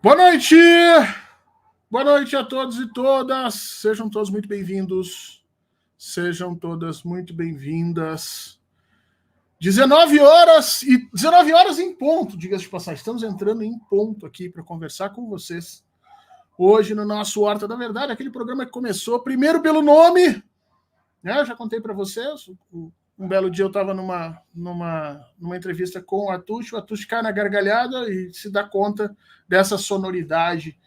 Boa noite! Boa noite a todos e todas. Sejam todos muito bem-vindos. Sejam todas muito bem-vindas. 19 horas em ponto, diga-se de passagem. Estamos entrando em ponto aqui para conversar com vocês. Hoje no nosso Horta da Verdade, aquele programa que começou primeiro pelo nome, né? Eu já contei para vocês. Um belo dia eu estava numa entrevista com o Atush cai na gargalhada e se dá conta dessa sonoridade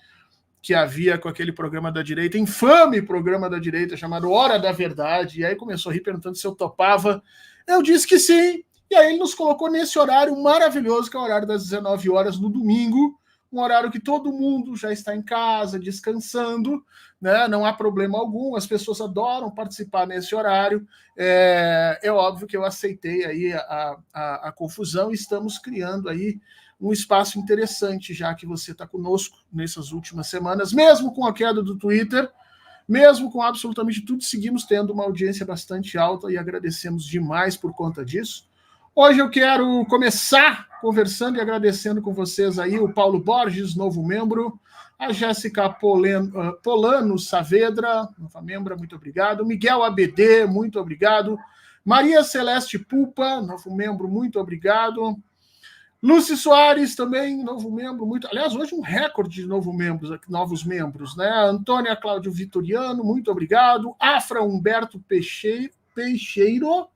que havia com aquele programa da direita, infame programa da direita chamado Hora da Verdade, e aí começou a rir perguntando se eu topava. Eu disse que sim, e aí ele nos colocou nesse horário maravilhoso, que é o horário das 19 horas no domingo, um horário que todo mundo já está em casa, descansando, né? Não há problema algum, as pessoas adoram participar nesse horário. É óbvio que eu aceitei aí a confusão e estamos criando aí um espaço interessante, já que você está conosco nessas últimas semanas, mesmo com a queda do Twitter, mesmo com absolutamente tudo, seguimos tendo uma audiência bastante alta e agradecemos demais por conta disso. Hoje eu quero começar conversando e agradecendo com vocês aí o Paulo Borges, novo membro, a Jéssica Polano Saavedra, nova membro, muito obrigado, Miguel ABD, muito obrigado, Maria Celeste Pupa, novo membro, muito obrigado, Lúcio Soares também, novo membro, muito. Aliás, hoje um recorde de novos membros, né? Antônia Cláudio Vitoriano, muito obrigado. Afra Humberto Peixeiro,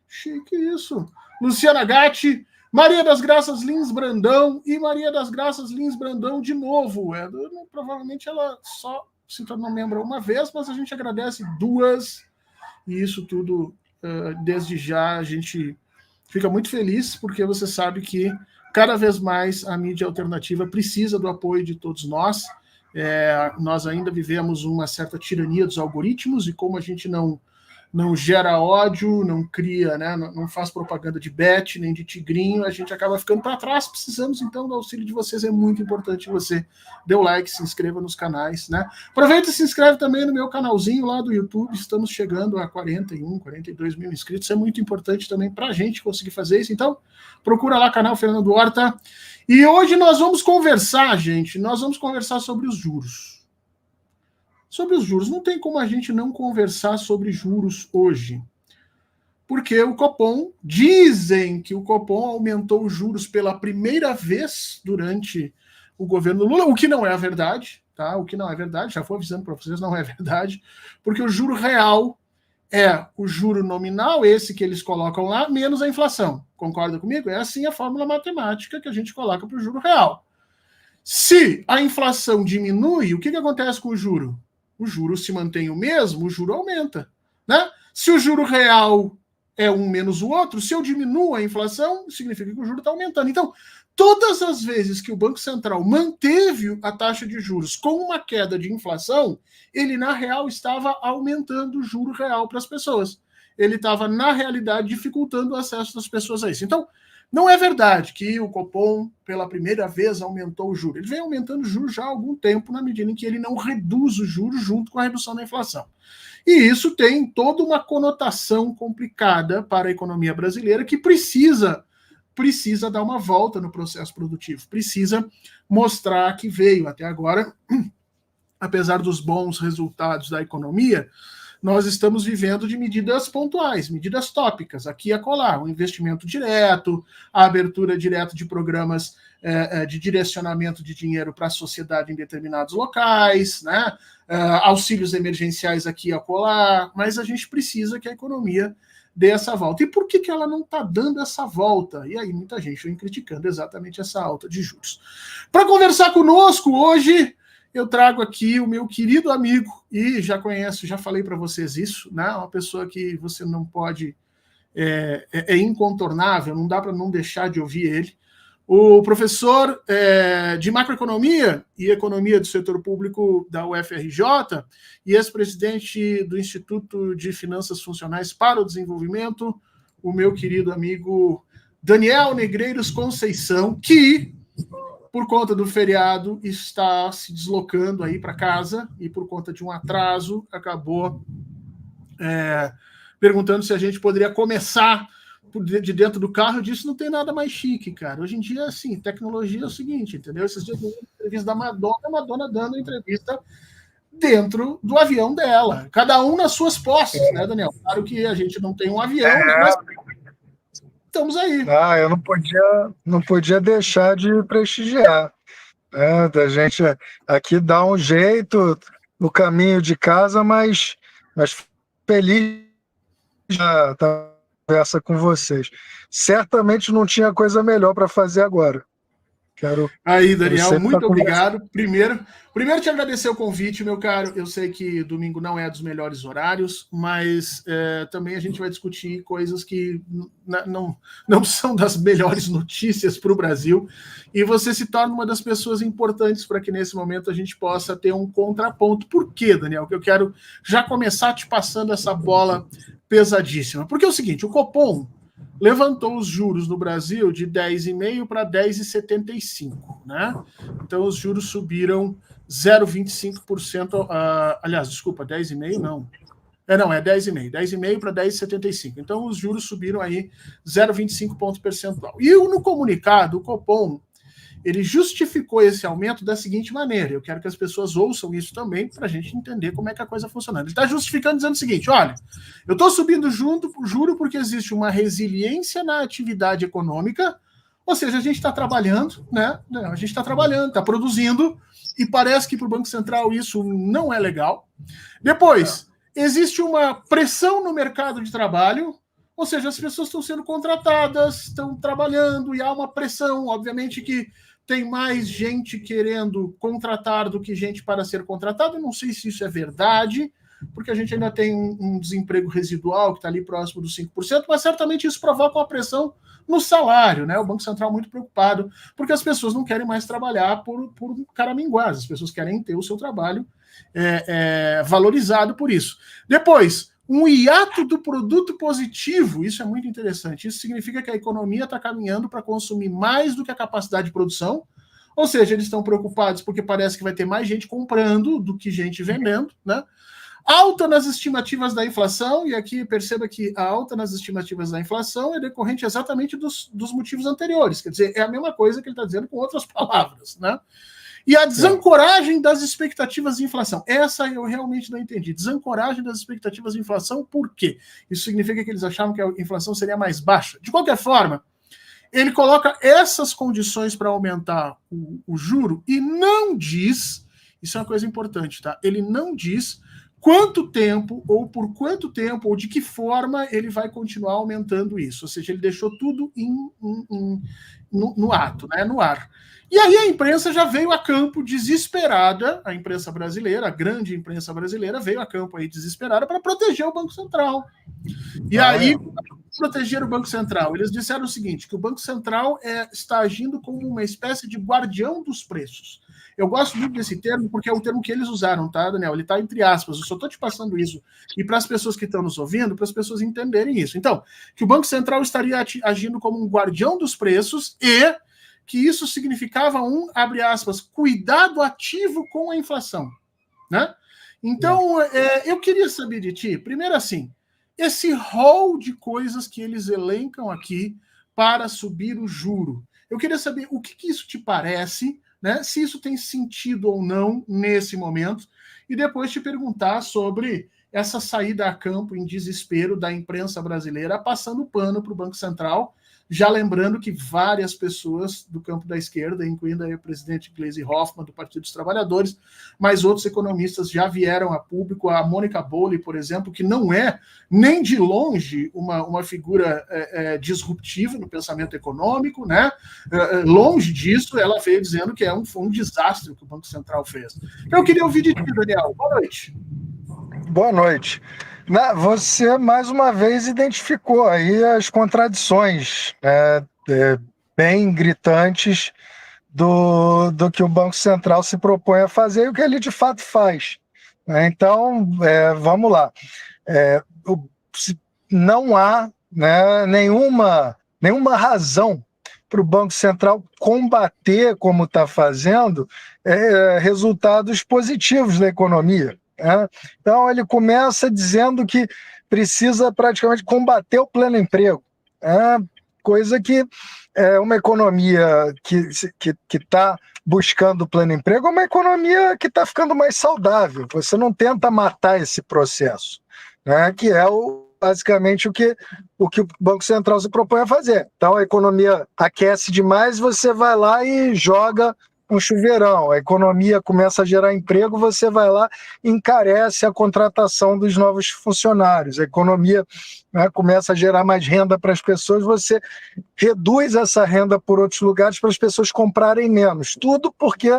chique isso. Luciana Gatti, Maria das Graças Lins Brandão e Maria das Graças Lins Brandão de novo. Provavelmente ela só se tornou membro uma vez, mas a gente agradece duas. E isso tudo, desde já, a gente fica muito feliz, porque você sabe que cada vez mais a mídia alternativa precisa do apoio de todos nós. Nós ainda vivemos uma certa tirania dos algoritmos, e como a gente não gera ódio, não cria, né, não faz propaganda de bet, nem de tigrinho, a gente acaba ficando para trás. Precisamos, então, do auxílio de vocês. É muito importante você dê o like, se inscreva nos canais, né? Aproveita e se inscreve também no meu canalzinho lá do YouTube. Estamos chegando a 42 mil inscritos. É muito importante também para a gente conseguir fazer isso. Então, procura lá o canal Fernando Horta. E hoje nós vamos conversar, gente, sobre os juros. Sobre os juros. Não tem como a gente não conversar sobre juros hoje. Porque o Copom, dizem que o Copom aumentou os juros pela primeira vez durante o governo Lula, o que não é a verdade, tá? O que não é verdade, já vou avisando para vocês, não é verdade, porque o juro real é o juro nominal, esse que eles colocam lá, menos a inflação. Concorda comigo? É assim a fórmula matemática que a gente coloca para o juro real. Se a inflação diminui, o que acontece com o juro? O juro se mantém o mesmo, o juro aumenta, né? Se o juro real é um menos o outro, se eu diminuo a inflação, significa que o juro está aumentando. Então, todas as vezes que o Banco Central manteve a taxa de juros com uma queda de inflação, ele, na real, estava aumentando o juro real para as pessoas. Ele estava, na realidade, dificultando o acesso das pessoas a isso. Então, não é verdade que o Copom, pela primeira vez, aumentou o juro. Ele vem aumentando o juro já há algum tempo, na medida em que ele não reduz o juro junto com a redução da inflação. E isso tem toda uma conotação complicada para a economia brasileira, que precisa dar uma volta no processo produtivo, precisa mostrar que veio até agora, apesar dos bons resultados da economia, nós estamos vivendo de medidas pontuais, medidas tópicas, aqui e acolá, o investimento direto, a abertura direta de programas de direcionamento de dinheiro para a sociedade em determinados locais, né? Auxílios emergenciais aqui e acolá, mas a gente precisa que a economia dê essa volta. E por que ela não está dando essa volta? E aí muita gente vem criticando exatamente essa alta de juros. Para conversar conosco hoje, eu trago aqui o meu querido amigo, e já conheço, já falei para vocês isso, né? Uma pessoa que você não pode, é incontornável, não dá para não deixar de ouvir ele. O professor de macroeconomia e economia do setor público da UFRJ e ex-presidente do Instituto de Finanças Funcionais para o Desenvolvimento, o meu querido amigo Daniel Negreiros Conceição, que, por conta do feriado, está se deslocando aí para casa e, por conta de um atraso, acabou perguntando se a gente poderia começar de dentro do carro, eu disse, não tem nada mais chique, cara. Hoje em dia, assim, tecnologia é o seguinte, entendeu? Esses dias eu vi uma entrevista da Madonna, a Madonna dando entrevista dentro do avião dela. Cada um nas suas posses, né, Daniel? Claro que a gente não tem um avião, né, mas estamos aí. Eu não podia deixar de prestigiar, né? Da gente aqui dar um jeito no caminho de casa, mas feliz de estar conversa com vocês. Certamente não tinha coisa melhor para fazer agora. Aí, Daniel, muito obrigado. Primeiro te agradecer o convite, meu caro. Eu sei que domingo não é dos melhores horários, mas também a gente vai discutir coisas que não são das melhores notícias para o Brasil. E você se torna uma das pessoas importantes para que nesse momento a gente possa ter um contraponto. Por quê, Daniel? Que eu quero já começar te passando essa bola pesadíssima. Porque é o seguinte, o Copom levantou os juros no Brasil de 10,5 para 10,75, né? Então os juros subiram 0,25%, aliás, desculpa, 10,5 não. É 10,5. 10,5 para 10,75. Então os juros subiram aí 0,25 ponto percentual. E no comunicado, o Copom, ele justificou esse aumento da seguinte maneira, eu quero que as pessoas ouçam isso também para a gente entender como é que a coisa funciona. Ele está justificando dizendo o seguinte, olha, eu estou subindo juro porque existe uma resiliência na atividade econômica, ou seja, a gente está trabalhando, né? A gente está trabalhando, está produzindo, e parece que para o Banco Central isso não é legal. Depois, existe uma pressão no mercado de trabalho, ou seja, as pessoas estão sendo contratadas, estão trabalhando, e há uma pressão, obviamente que tem mais gente querendo contratar do que gente para ser contratado. Eu não sei se isso é verdade, porque a gente ainda tem um desemprego residual que está ali próximo dos 5%, mas certamente isso provoca uma pressão no salário, né? O Banco Central muito preocupado, porque as pessoas não querem mais trabalhar por caraminguás, as pessoas querem ter o seu trabalho valorizado por isso. Depois, um hiato do produto positivo, isso é muito interessante. Isso significa que a economia está caminhando para consumir mais do que a capacidade de produção, ou seja, eles estão preocupados porque parece que vai ter mais gente comprando do que gente vendendo, né? Alta nas estimativas da inflação, e aqui perceba que a alta nas estimativas da inflação é decorrente exatamente dos motivos anteriores, quer dizer, é a mesma coisa que ele está dizendo com outras palavras, né? E a desancoragem das expectativas de inflação. Essa eu realmente não entendi. Desancoragem das expectativas de inflação, por quê? Isso significa que eles achavam que a inflação seria mais baixa. De qualquer forma, ele coloca essas condições para aumentar o juro e não diz, isso é uma coisa importante, tá? Ele não diz quanto tempo, ou por quanto tempo, ou de que forma ele vai continuar aumentando isso. Ou seja, ele deixou tudo no ato, né? No ar. E aí a imprensa já veio a campo desesperada, a imprensa brasileira, a grande imprensa brasileira, veio a campo aí desesperada para proteger o Banco Central. E aí, proteger o Banco Central, eles disseram o seguinte, que o Banco Central está agindo como uma espécie de guardião dos preços. Eu gosto muito desse termo, porque é o termo que eles usaram, tá, Daniel? Ele está entre aspas, eu só estou te passando isso. E para as pessoas que estão nos ouvindo, para as pessoas entenderem isso. Então, que o Banco Central estaria agindo como um guardião dos preços e que isso significava abre aspas, cuidado ativo com a inflação, né? Então, eu queria saber de ti, primeiro assim, esse rol de coisas que eles elencam aqui para subir o juro. Eu queria saber o que isso te parece, né? Se isso tem sentido ou não nesse momento, e depois te perguntar sobre essa saída a campo em desespero da imprensa brasileira, passando pano para o Banco Central, já lembrando que várias pessoas do campo da esquerda, incluindo aí o presidente Gleisi Hoffmann, do Partido dos Trabalhadores, mas outros economistas já vieram a público, a Mônica Bowley, por exemplo, que não é nem de longe uma figura disruptiva no pensamento econômico, né? Longe disso, ela veio dizendo que foi um desastre o que o Banco Central fez. Então, eu queria ouvir de ti, Daniel. Boa noite. Boa noite. Você, mais uma vez, identificou aí as contradições bem gritantes do que o Banco Central se propõe a fazer e o que ele de fato faz. Então, vamos lá. Não há, né, nenhuma razão para o Banco Central combater, como está fazendo, resultados positivos da economia. Então, ele começa dizendo que precisa praticamente combater o pleno emprego. Coisa que é uma economia que está buscando pleno emprego, é uma economia que está ficando mais saudável. Você não tenta matar esse processo, né? Que é basicamente o que o Banco Central se propõe a fazer. Então a economia aquece demais, você vai lá e joga um chuveirão. A economia começa a gerar emprego, você vai lá e encarece a contratação dos novos funcionários. A economia, né, começa a gerar mais renda para as pessoas, você reduz essa renda por outros lugares para as pessoas comprarem menos. Tudo porque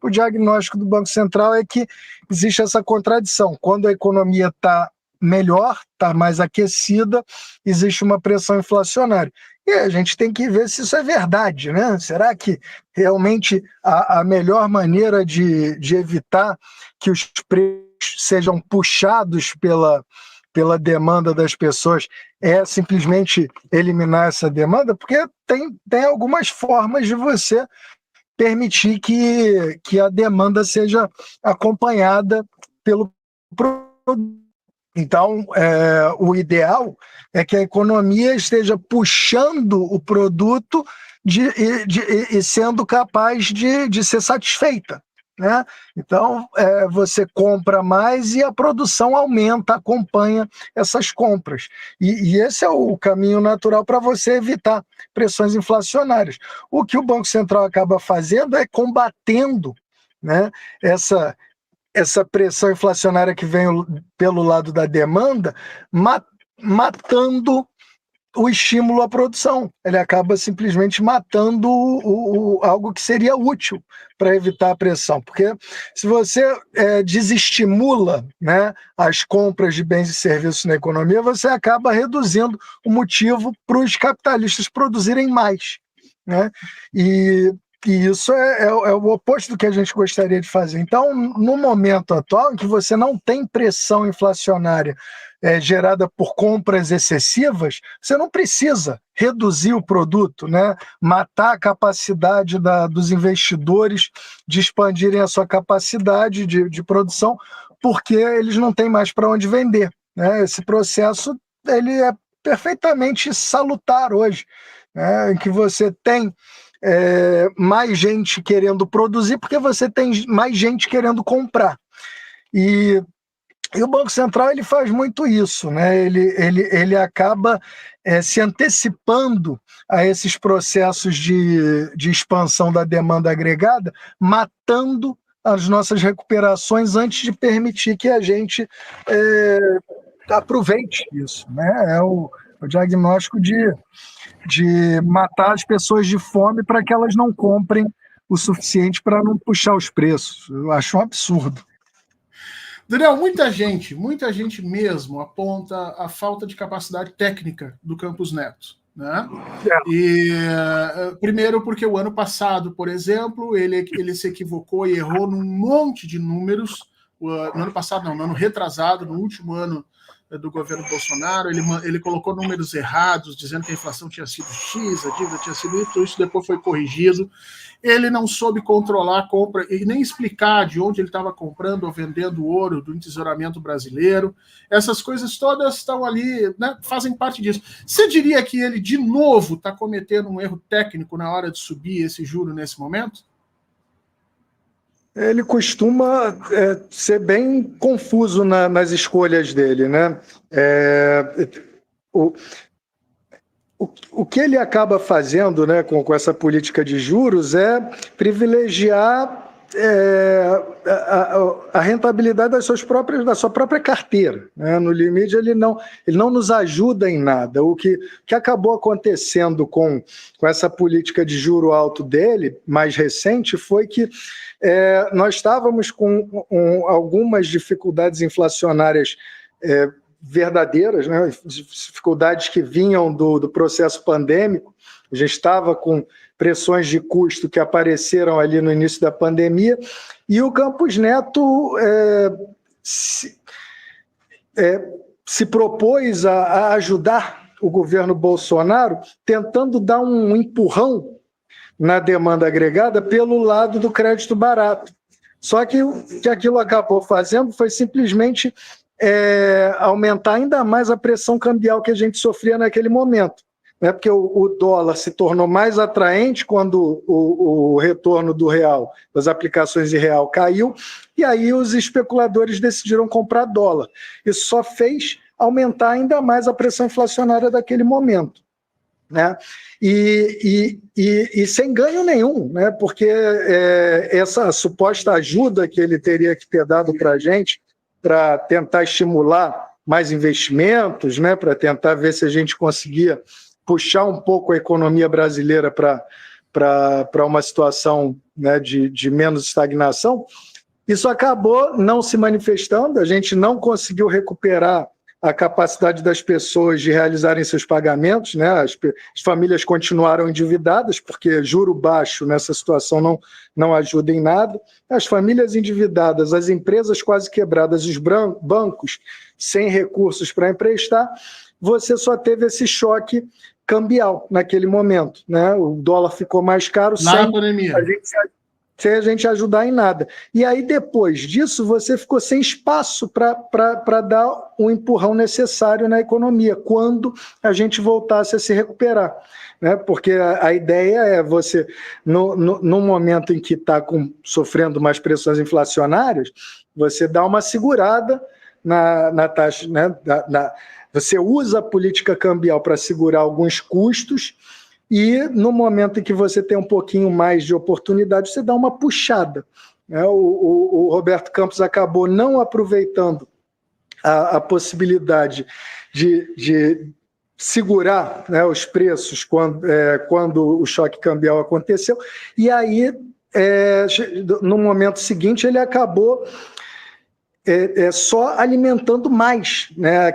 o diagnóstico do Banco Central é que existe essa contradição. Quando a economia está melhor, está mais aquecida, existe uma pressão inflacionária. E a gente tem que ver se isso é verdade, né? Será que realmente a melhor maneira de evitar que os preços sejam puxados pela demanda das pessoas é simplesmente eliminar essa demanda? Porque tem algumas formas de você permitir que a demanda seja acompanhada pelo produto. Então, o ideal é que a economia esteja puxando o produto e sendo capaz de ser satisfeita, né? Então, você compra mais e a produção aumenta, acompanha essas compras. E esse é o caminho natural para você evitar pressões inflacionárias. O que o Banco Central acaba fazendo é combatendo, né, essa pressão inflacionária que vem pelo lado da demanda, matando o estímulo à produção. Ele acaba simplesmente matando algo que seria útil para evitar a pressão. Porque se você desestimula, né, as compras de bens e serviços na economia, você acaba reduzindo o motivo para os capitalistas produzirem mais, né? E isso é o oposto do que a gente gostaria de fazer. Então, no momento atual, em que você não tem pressão inflacionária gerada por compras excessivas, você não precisa reduzir o produto, né? Matar a capacidade dos investidores de expandirem a sua capacidade de produção, porque eles não têm mais para onde vender, né? Esse processo ele é perfeitamente salutar hoje, né? Em que você tem mais gente querendo produzir, porque você tem mais gente querendo comprar. E o Banco Central ele faz muito isso, né? Ele acaba se antecipando a esses processos de expansão da demanda agregada, matando as nossas recuperações antes de permitir que a gente aproveite isso, né? É o diagnóstico de matar as pessoas de fome para que elas não comprem o suficiente para não puxar os preços. Eu acho um absurdo. Daniel, muita gente mesmo aponta a falta de capacidade técnica do Campos Neto, né? E primeiro porque o ano passado, por exemplo, ele se equivocou e errou num monte de números. No ano passado, não, no ano retrasado, no último ano do governo Bolsonaro, ele colocou números errados, dizendo que a inflação tinha sido X, a dívida tinha sido isso depois foi corrigido. Ele não soube controlar a compra e nem explicar de onde ele estava comprando ou vendendo ouro do entesouramento brasileiro. Essas coisas todas estão ali, né, fazem parte disso. Você diria que ele, de novo, está cometendo um erro técnico na hora de subir esse juro nesse momento? Ele costuma ser bem confuso nas escolhas dele, né? O que ele acaba fazendo, né, com essa política de juros é privilegiar a rentabilidade da sua própria carteira, né? No limite, ele não nos ajuda em nada. O que acabou acontecendo com essa política de juro alto dele, mais recente, foi que nós estávamos com algumas dificuldades inflacionárias verdadeiras, né? Dificuldades que vinham do processo pandêmico. A gente estava com pressões de custo que apareceram ali no início da pandemia, e o Campos Neto se propôs a ajudar o governo Bolsonaro, tentando dar um empurrão na demanda agregada pelo lado do crédito barato. Só que o que aquilo acabou fazendo foi simplesmente aumentar ainda mais a pressão cambial que a gente sofria naquele momento. né, porque o dólar se tornou mais atraente quando o retorno do real, das aplicações de real caiu, e aí os especuladores decidiram comprar dólar. Isso só fez aumentar ainda mais a pressão inflacionária daquele momento, né? E sem ganho nenhum, né? Porque essa suposta ajuda que ele teria que ter dado para a gente para tentar estimular mais investimentos, né? Para tentar ver se a gente conseguia puxar um pouco a economia brasileira para uma situação, né, de menos estagnação, isso acabou não se manifestando, a gente não conseguiu recuperar a capacidade das pessoas de realizarem seus pagamentos, né? As famílias continuaram endividadas, porque juro baixo nessa situação não ajuda em nada. As famílias endividadas, as empresas quase quebradas, os bancos sem recursos para emprestar, você só teve esse choque cambial naquele momento, né? O dólar ficou mais caro Na pandemia. sem a gente ajudar em nada. E aí, depois disso, você ficou sem espaço para dar um empurrão necessário na economia, quando a gente voltasse a se recuperar, né? Porque a ideia é você, no momento em que está sofrendo mais pressões inflacionárias, você dá uma segurada na taxa, né? Você usa a política cambial para segurar alguns custos, e no momento em que você tem um pouquinho mais de oportunidade, você dá uma puxada, né? O Roberto Campos acabou não aproveitando a possibilidade de segurar, né, os preços quando o choque cambial aconteceu, e aí, no momento seguinte, ele acabou só alimentando mais, né,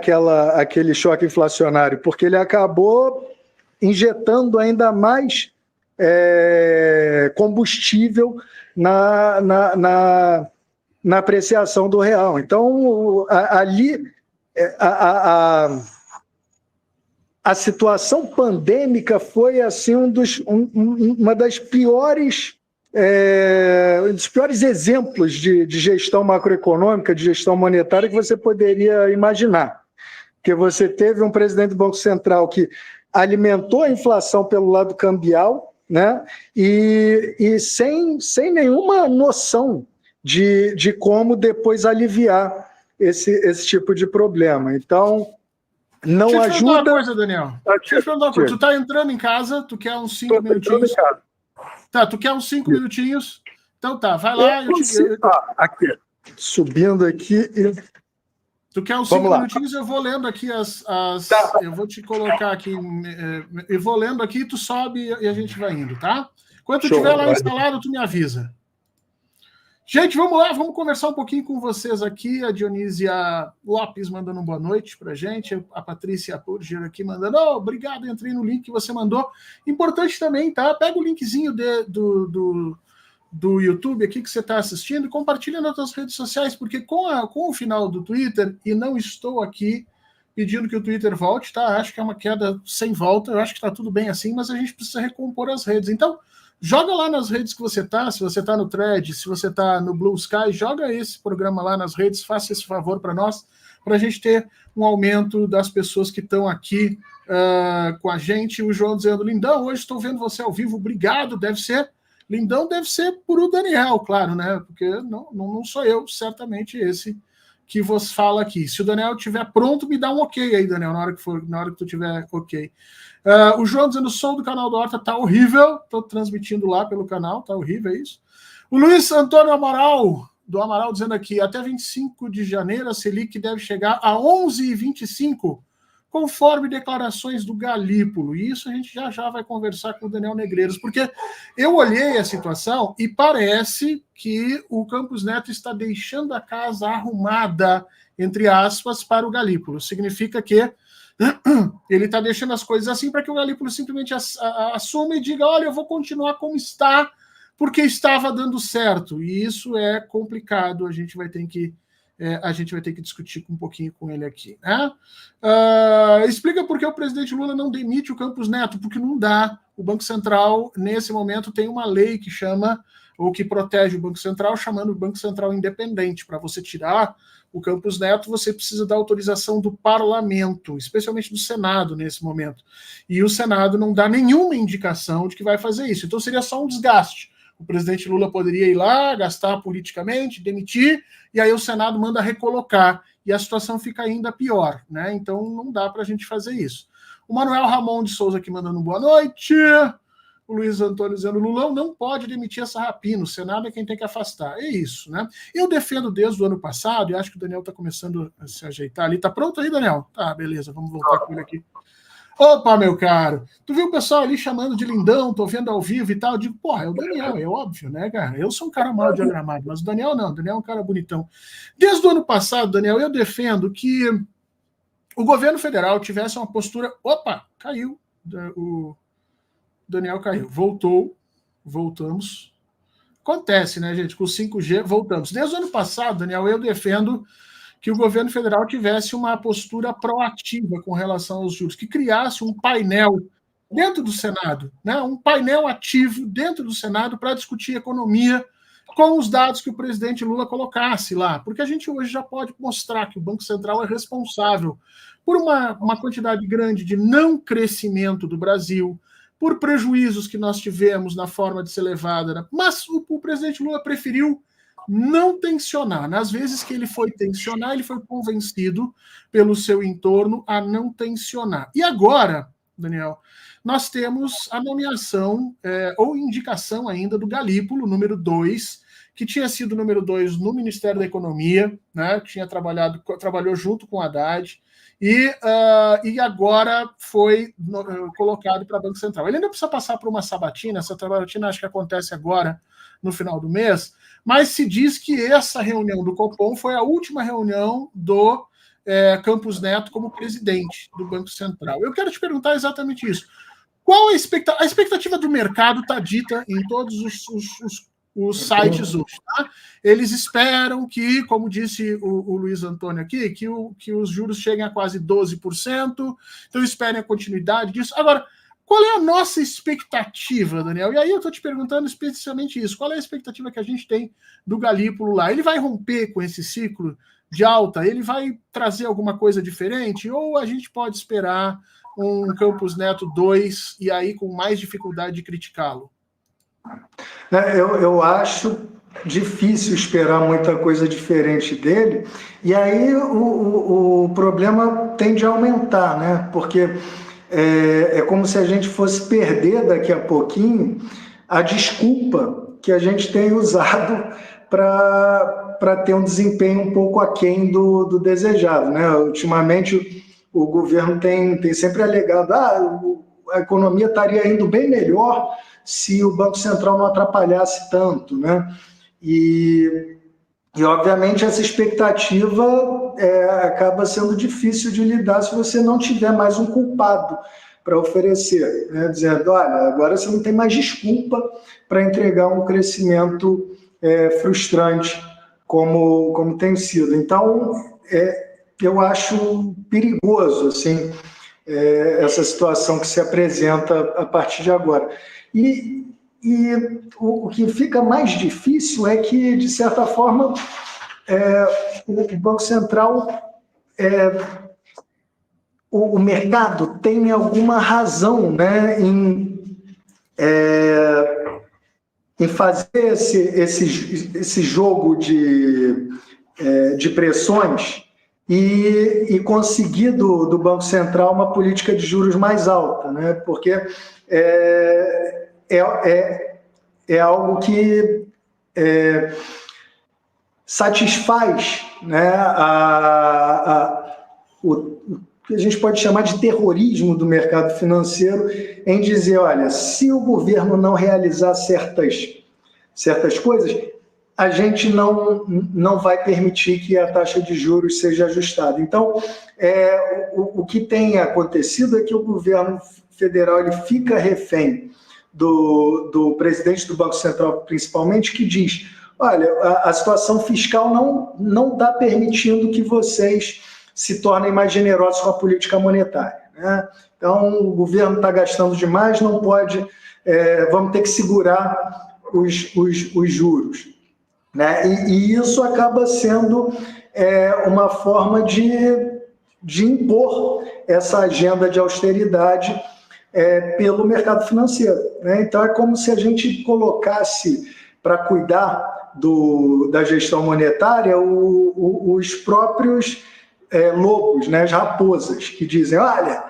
aquele choque inflacionário, porque ele acabou injetando ainda mais combustível na apreciação do real. Então, ali, a situação pandêmica foi assim uma das piores, dos piores exemplos de gestão macroeconômica, de gestão monetária que você poderia imaginar. Porque você teve um presidente do Banco Central que alimentou a inflação pelo lado cambial, né? E sem nenhuma noção de como depois aliviar esse tipo de problema. Então, não Deixa eu te ajuda... perguntar uma coisa, Daniel. Deixa eu te perguntar uma coisa. Tu tá entrando em casa, tu quer uns 5 minutinhos. Tá, tu quer uns 5 minutinhos. Então tá, vai lá. Aqui, subindo aqui... Tu quer uns 5 minutinhos, eu vou lendo aqui Tá. Eu vou te colocar aqui, eu vou lendo aqui, tu sobe e a gente vai indo, tá? Quando tu estiver lá instalado, tu me avisa. Gente, vamos lá, vamos conversar um pouquinho com vocês aqui. A Dionísia Lopes mandando uma boa noite pra gente, a Patrícia Purger aqui mandando, obrigado, entrei no link que você mandou. Importante também, tá? Pega o linkzinho do YouTube aqui que você está assistindo e compartilha nas suas redes sociais, porque com o final do Twitter, e não estou aqui pedindo que o Twitter volte, tá? Acho que é uma queda sem volta, eu acho que está tudo bem assim, mas a gente precisa recompor as redes. Então, joga lá nas redes que você está, se você está no Thread, se você está no Blue Sky, joga esse programa lá nas redes, faça esse favor para nós, para a gente ter um aumento das pessoas que estão aqui com a gente. O João dizendo, Lindão, hoje estou vendo você ao vivo, obrigado, deve ser Lindão, deve ser por o Daniel, claro, né? Porque não sou eu, certamente esse que vos fala aqui. Se o Daniel estiver pronto, me dá um ok aí, Daniel, na hora que tu tiver ok. O João dizendo, o som do canal do Horta tá horrível, estou transmitindo lá pelo canal, tá horrível, é isso. O Luiz Antônio Amaral, do Amaral, dizendo aqui, até 25 de janeiro a Selic deve chegar a 11,25, conforme declarações do Galípolo. E isso a gente já vai conversar com o Daniel Negreiros, porque eu olhei a situação e parece que o Campos Neto está deixando a casa arrumada, entre aspas, para o Galípolo. Significa que ele está deixando as coisas assim para que o Galípolo simplesmente assuma e diga, olha, eu vou continuar como está, porque estava dando certo. E isso é complicado, a gente vai ter que discutir um pouquinho com ele aqui, né? Explica por que o presidente Lula não demite o Campos Neto, porque não dá. O Banco Central, nesse momento, tem uma lei que chama ou que protege o Banco Central, chamando o Banco Central independente. Para você tirar o Campos Neto, você precisa da autorização do parlamento, especialmente do Senado nesse momento. E o Senado não dá nenhuma indicação de que vai fazer isso. Então seria só um desgaste. O presidente Lula poderia ir lá, gastar politicamente, demitir, e aí o Senado manda recolocar. E a situação fica ainda pior, né? Então não dá para a gente fazer isso. O Manuel Ramon de Souza aqui mandando boa noite. O Luiz Antônio dizendo, Lulão não pode demitir essa rapina, o Senado é quem tem que afastar. É isso, né? Eu defendo desde o ano passado, e acho que o Daniel está começando a se ajeitar ali. Tá pronto aí, Daniel? Tá, beleza, vamos voltar com ele aqui. Opa, meu caro, tu viu o pessoal ali chamando de lindão, tô vendo ao vivo e tal, eu digo, porra, é o Daniel, é óbvio, né, cara? Eu sou um cara mal diagramado, mas o Daniel não, o Daniel é um cara bonitão. Desde o ano passado, Daniel, eu defendo que o governo federal tivesse uma postura... Opa, caiu, o Daniel caiu, voltamos. Acontece, né, gente, com o 5G, voltamos. Desde o ano passado, Daniel, eu defendo que o governo federal tivesse uma postura proativa com relação aos juros, que criasse um painel dentro do Senado, né, um painel ativo dentro do Senado para discutir economia com os dados que o presidente Lula colocasse lá, porque a gente hoje já pode mostrar que o Banco Central é responsável por uma quantidade grande de não crescimento do Brasil, por prejuízos que nós tivemos na forma de ser levada, né? Mas o presidente Lula preferiu não tensionar. Nas vezes que ele foi tensionar, ele foi convencido pelo seu entorno a não tensionar. E agora, Daniel, nós temos a nomeação ou indicação ainda do Galípolo, número 2, que tinha sido número 2 no Ministério da Economia, né? Trabalhou junto com o Haddad, e agora foi colocado para o Banco Central. Ele ainda precisa passar por uma sabatina, essa sabatina acho que acontece agora, no final do mês, mas se diz que essa reunião do Copom foi a última reunião do Campos Neto como presidente do Banco Central. Eu quero te perguntar exatamente isso. Qual a expectativa? A expectativa do mercado está dita em todos os sites hoje, tá? Eles esperam que, como disse o Luiz Antônio aqui, que os juros cheguem a quase 12%, então esperem a continuidade disso. Agora, qual é a nossa expectativa, Daniel? E aí eu estou te perguntando especificamente isso. Qual é a expectativa que a gente tem do Galípolo lá? Ele vai romper com esse ciclo de alta? Ele vai trazer alguma coisa diferente? Ou a gente pode esperar um Campos Neto 2 e aí com mais dificuldade de criticá-lo? Eu acho difícil esperar muita coisa diferente dele, e aí o problema tende a aumentar, né? Porque é como se a gente fosse perder daqui a pouquinho a desculpa que a gente tem usado para ter um desempenho um pouco aquém do desejado, né? Ultimamente o governo tem sempre alegado a economia estaria indo bem melhor se o Banco Central não atrapalhasse tanto, né? E obviamente, essa expectativa acaba sendo difícil de lidar se você não tiver mais um culpado para oferecer, né? Dizendo, olha, agora você não tem mais desculpa para entregar um crescimento frustrante como tem sido. Então, eu acho perigoso, assim, essa situação que se apresenta a partir de agora. E o que fica mais difícil é que, de certa forma, o Banco Central, o mercado tem alguma razão, né, em fazer esse jogo de pressões e conseguir do Banco Central uma política de juros mais alta, né, porque é algo que satisfaz, né, o que a gente pode chamar de terrorismo do mercado financeiro em dizer, olha, se o governo não realizar certas coisas, a gente não vai permitir que a taxa de juros seja ajustada. Então, o que tem acontecido é que o governo federal ele fica refém do presidente do Banco Central, principalmente, que diz, olha, a situação fiscal não está permitindo que vocês se tornem mais generosos com a política monetária, né? Então, o governo está gastando demais, não pode, vamos ter que segurar os juros, né? E isso acaba sendo uma forma de impor essa agenda de austeridade pelo mercado financeiro, né? Então, é como se a gente colocasse para cuidar da gestão monetária os próprios lobos, né? As raposas, que dizem, olha,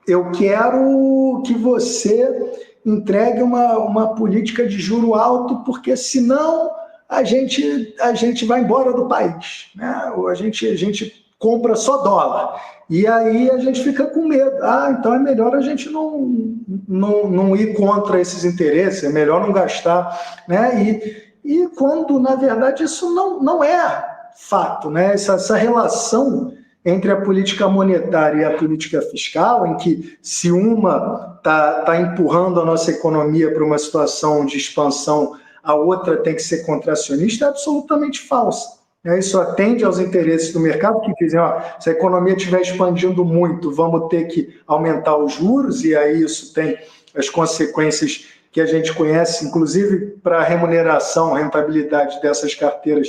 eu quero que você entregue uma política de juro alto, porque senão a gente vai embora do país, né? Ou a gente compra só dólar. E aí a gente fica com medo. Então é melhor a gente não ir contra esses interesses, é melhor não gastar, né? E quando, na verdade, isso não é fato, né? Essa relação entre a política monetária e a política fiscal, em que se uma está empurrando a nossa economia para uma situação de expansão, a outra tem que ser contracionista, é absolutamente falsa. Isso atende aos interesses do mercado, que dizem, se a economia estiver expandindo muito, vamos ter que aumentar os juros, e aí isso tem as consequências que a gente conhece, inclusive para a remuneração, rentabilidade dessas carteiras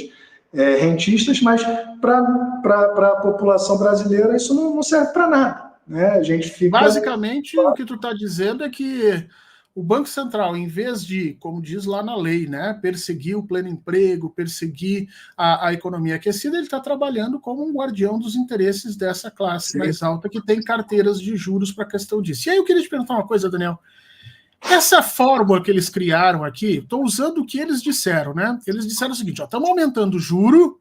rentistas, mas para a população brasileira isso não serve para nada, né? A gente fica... Basicamente, o que tu está dizendo é que o Banco Central, em vez de, como diz lá na lei, né, perseguir o pleno emprego, perseguir a economia aquecida, ele está trabalhando como um guardião dos interesses dessa classe mais alta que tem carteiras de juros para a questão disso. E aí eu queria te perguntar uma coisa, Daniel. Essa fórmula que eles criaram aqui, estou usando o que eles disseram, né? Eles disseram o seguinte, estamos aumentando o juro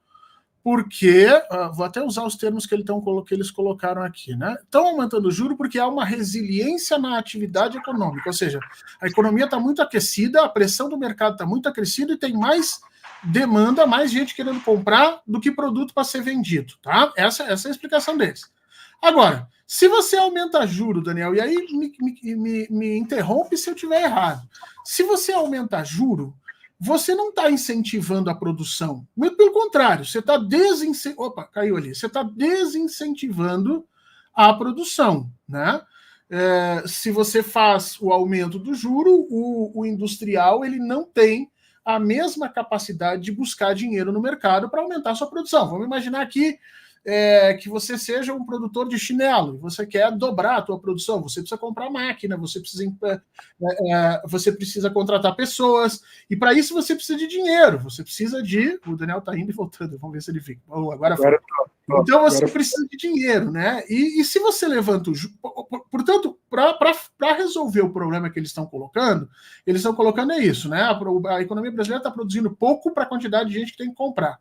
porque, vou até usar os termos que eles colocaram aqui, né? Estão aumentando o juro porque há uma resiliência na atividade econômica, ou seja, a economia está muito aquecida, a pressão do mercado está muito acrescida e tem mais demanda, mais gente querendo comprar do que produto para ser vendido, tá? Essa é a explicação deles. Agora, se você aumenta juro, Daniel, e aí me interrompe se eu estiver errado. Se você aumenta juro, você não está incentivando a produção. Muito pelo contrário, você está desincentivando a produção, né? Se você faz o aumento do juro, o industrial ele não tem a mesma capacidade de buscar dinheiro no mercado para aumentar a sua produção. Vamos imaginar aqui que você seja um produtor de chinelo, você quer dobrar a tua produção, você precisa comprar máquina, você precisa contratar pessoas, e para isso você precisa de dinheiro, você precisa de... O Daniel está indo e voltando, vamos ver se ele fica. Agora foi. Então você precisa de dinheiro, né? E se você levanta o juro... Portanto, para resolver o problema que eles estão colocando é isso, né? A economia brasileira está produzindo pouco para a quantidade de gente que tem que comprar.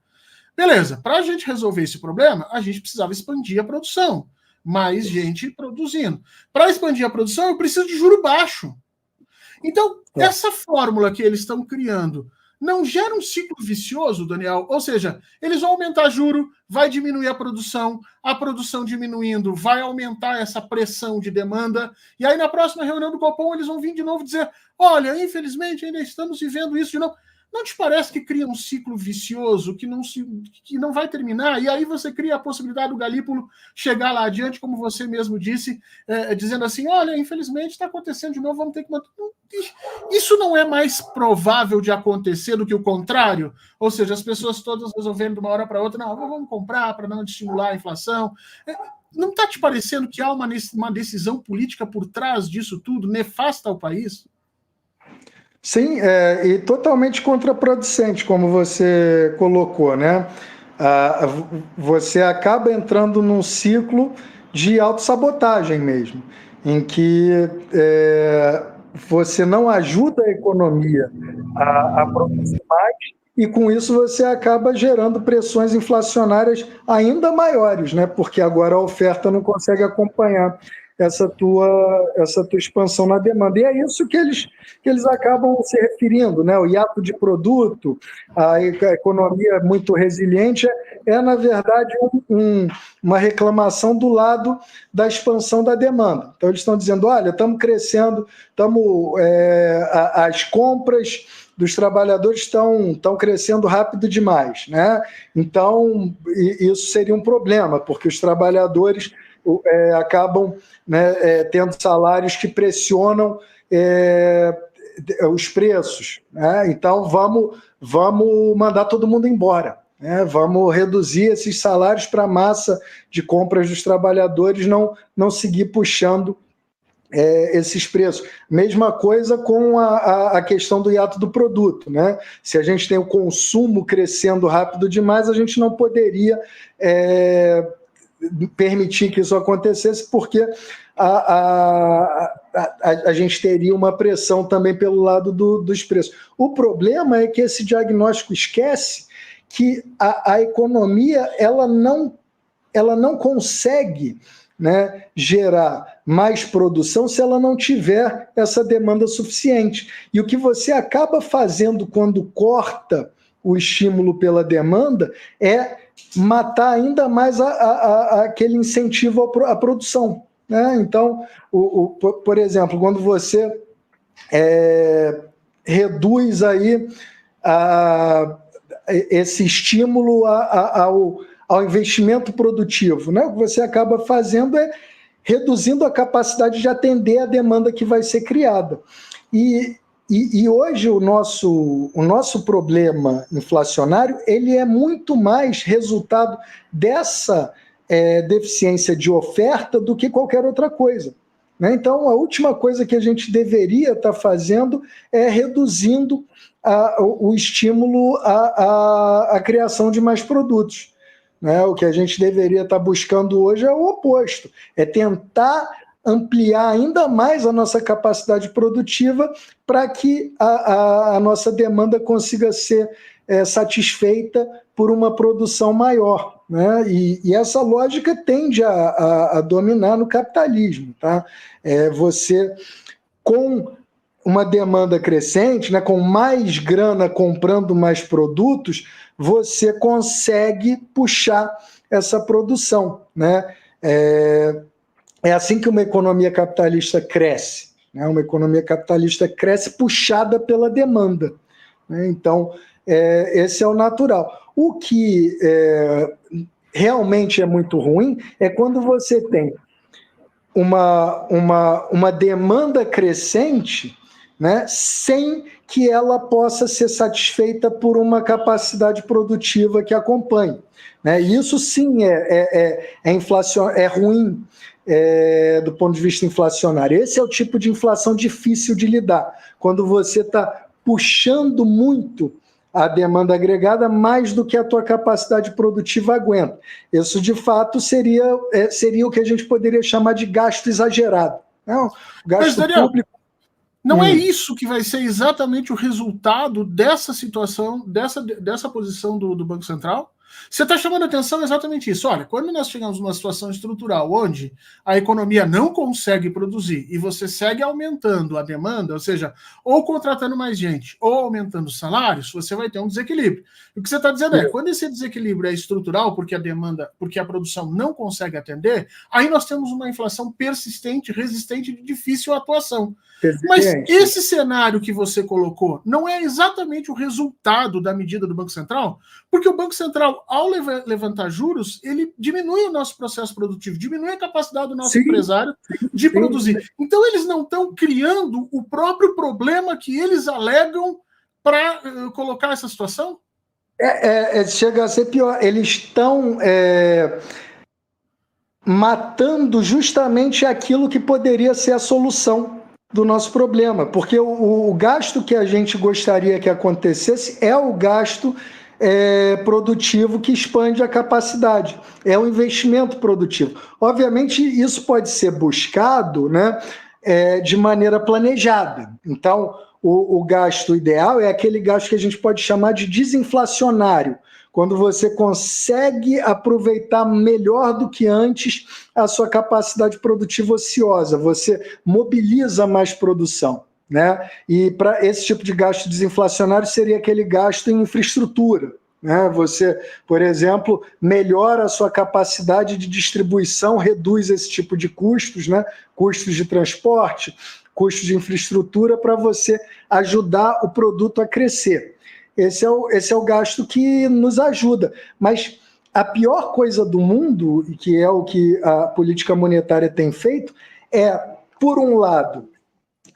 Beleza, para a gente resolver esse problema, a gente precisava expandir a produção. Mais gente produzindo. Para expandir a produção, eu preciso de juro baixo. Então, essa fórmula que eles estão criando não gera um ciclo vicioso, Daniel? Ou seja, eles vão aumentar juro, vai diminuir a produção diminuindo, vai aumentar essa pressão de demanda, e aí na próxima reunião do Copom eles vão vir de novo dizer, olha, infelizmente ainda estamos vivendo isso de novo. Não te parece que cria um ciclo vicioso que não vai terminar? E aí você cria a possibilidade do Galípolo chegar lá adiante, como você mesmo disse, dizendo assim, olha, infelizmente está acontecendo de novo, vamos ter que manter... Isso não é mais provável de acontecer do que o contrário? Ou seja, as pessoas todas resolvendo de uma hora para outra, não, vamos comprar para não estimular a inflação. Não está te parecendo que há uma decisão política por trás disso tudo, nefasta ao país? Sim, e totalmente contraproducente, como você colocou, né? Você acaba entrando num ciclo de autossabotagem mesmo, em que você não ajuda a economia a produzir mais, e com isso você acaba gerando pressões inflacionárias ainda maiores, né? Porque agora a oferta não consegue acompanhar essa tua expansão na demanda. E é isso que eles acabam se referindo, né? O hiato de produto, a economia muito resiliente, na verdade, uma reclamação do lado da expansão da demanda. Então, eles estão dizendo, olha, estamos crescendo, as compras dos trabalhadores estão crescendo rápido demais, né? Então, isso seria um problema, porque os trabalhadores acabam, né, tendo salários que pressionam os preços, né? Então vamos mandar todo mundo embora, né? Vamos reduzir esses salários para a massa de compras dos trabalhadores não seguir puxando esses preços. Mesma coisa com a questão do hiato do produto, né? Se a gente tem o consumo crescendo rápido demais, a gente não poderia permitir que isso acontecesse, porque a gente teria uma pressão também pelo lado dos preços. O problema é que esse diagnóstico esquece que a economia ela não consegue, né, gerar mais produção se ela não tiver essa demanda suficiente. E o que você acaba fazendo quando corta o estímulo pela demanda é matar ainda mais aquele incentivo à produção, né? Então, por exemplo, quando você reduz aí esse estímulo ao investimento produtivo, né? O que você acaba fazendo é reduzindo a capacidade de atender a demanda que vai ser criada. E hoje o nosso problema inflacionário ele é muito mais resultado dessa deficiência de oferta do que qualquer outra coisa, né? Então, a última coisa que a gente deveria estar fazendo é reduzindo o estímulo à criação de mais produtos, né? O que a gente deveria estar buscando hoje é o oposto, é tentar ampliar ainda mais a nossa capacidade produtiva para que a nossa demanda consiga ser satisfeita por uma produção maior, né? E essa lógica tende a dominar no capitalismo, tá? Você, com uma demanda crescente, né, com mais grana comprando mais produtos, você consegue puxar essa produção, né? É assim que uma economia capitalista cresce, né? Uma economia capitalista cresce puxada pela demanda, né? Então, esse é o natural. O que realmente é muito ruim é quando você tem uma demanda crescente, né, sem que ela possa ser satisfeita por uma capacidade produtiva que acompanhe, né? Isso sim é ruim do ponto de vista inflacionário. Esse é o tipo de inflação difícil de lidar, quando você está puxando muito a demanda agregada mais do que a tua capacidade produtiva aguenta. Isso, de fato, seria o que a gente poderia chamar de gasto exagerado. Não, gasto Mas, Daniel, público. Não é isso que vai ser exatamente o resultado dessa situação, dessa posição do Banco Central? Você está chamando a atenção exatamente isso. Olha, quando nós chegamos numa situação estrutural onde a economia não consegue produzir e você segue aumentando a demanda, ou seja, ou contratando mais gente, ou aumentando os salários, você vai ter um desequilíbrio. O que você está dizendo quando esse desequilíbrio é estrutural, porque a produção não consegue atender, aí nós temos uma inflação persistente, resistente e de difícil atuação. Mas esse cenário que você colocou não é exatamente o resultado da medida do Banco Central? Porque o Banco Central, ao levantar juros, ele diminui o nosso processo produtivo, diminui a capacidade do nosso empresário de produzir. Então, eles não estão criando o próprio problema que eles alegam para colocar essa situação? Chega a ser pior. Eles estão matando justamente aquilo que poderia ser a solução do nosso problema, porque o gasto que a gente gostaria que acontecesse é o gasto produtivo que expande a capacidade, é o investimento produtivo. Obviamente, isso pode ser buscado, né, de maneira planejada. Então, o gasto ideal é aquele gasto que a gente pode chamar de desinflacionário, quando você consegue aproveitar melhor do que antes a sua capacidade produtiva ociosa, você mobiliza mais produção, né? E para esse tipo de gasto desinflacionário seria aquele gasto em infraestrutura, né? Você, por exemplo, melhora a sua capacidade de distribuição, reduz esse tipo de custos, né? Custos de transporte, custos de infraestrutura, para você ajudar o produto a crescer. Esse é o gasto que nos ajuda. Mas a pior coisa do mundo, e que é o que a política monetária tem feito, é, por um lado,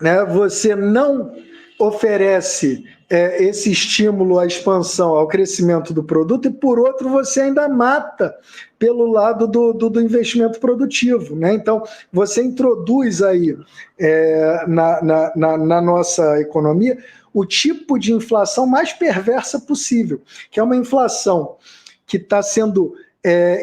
né, você não oferece esse estímulo à expansão, ao crescimento do produto, e por outro você ainda mata pelo lado do investimento produtivo, né? Então, você introduz aí na nossa economia o tipo de inflação mais perversa possível, que é uma inflação que está sendo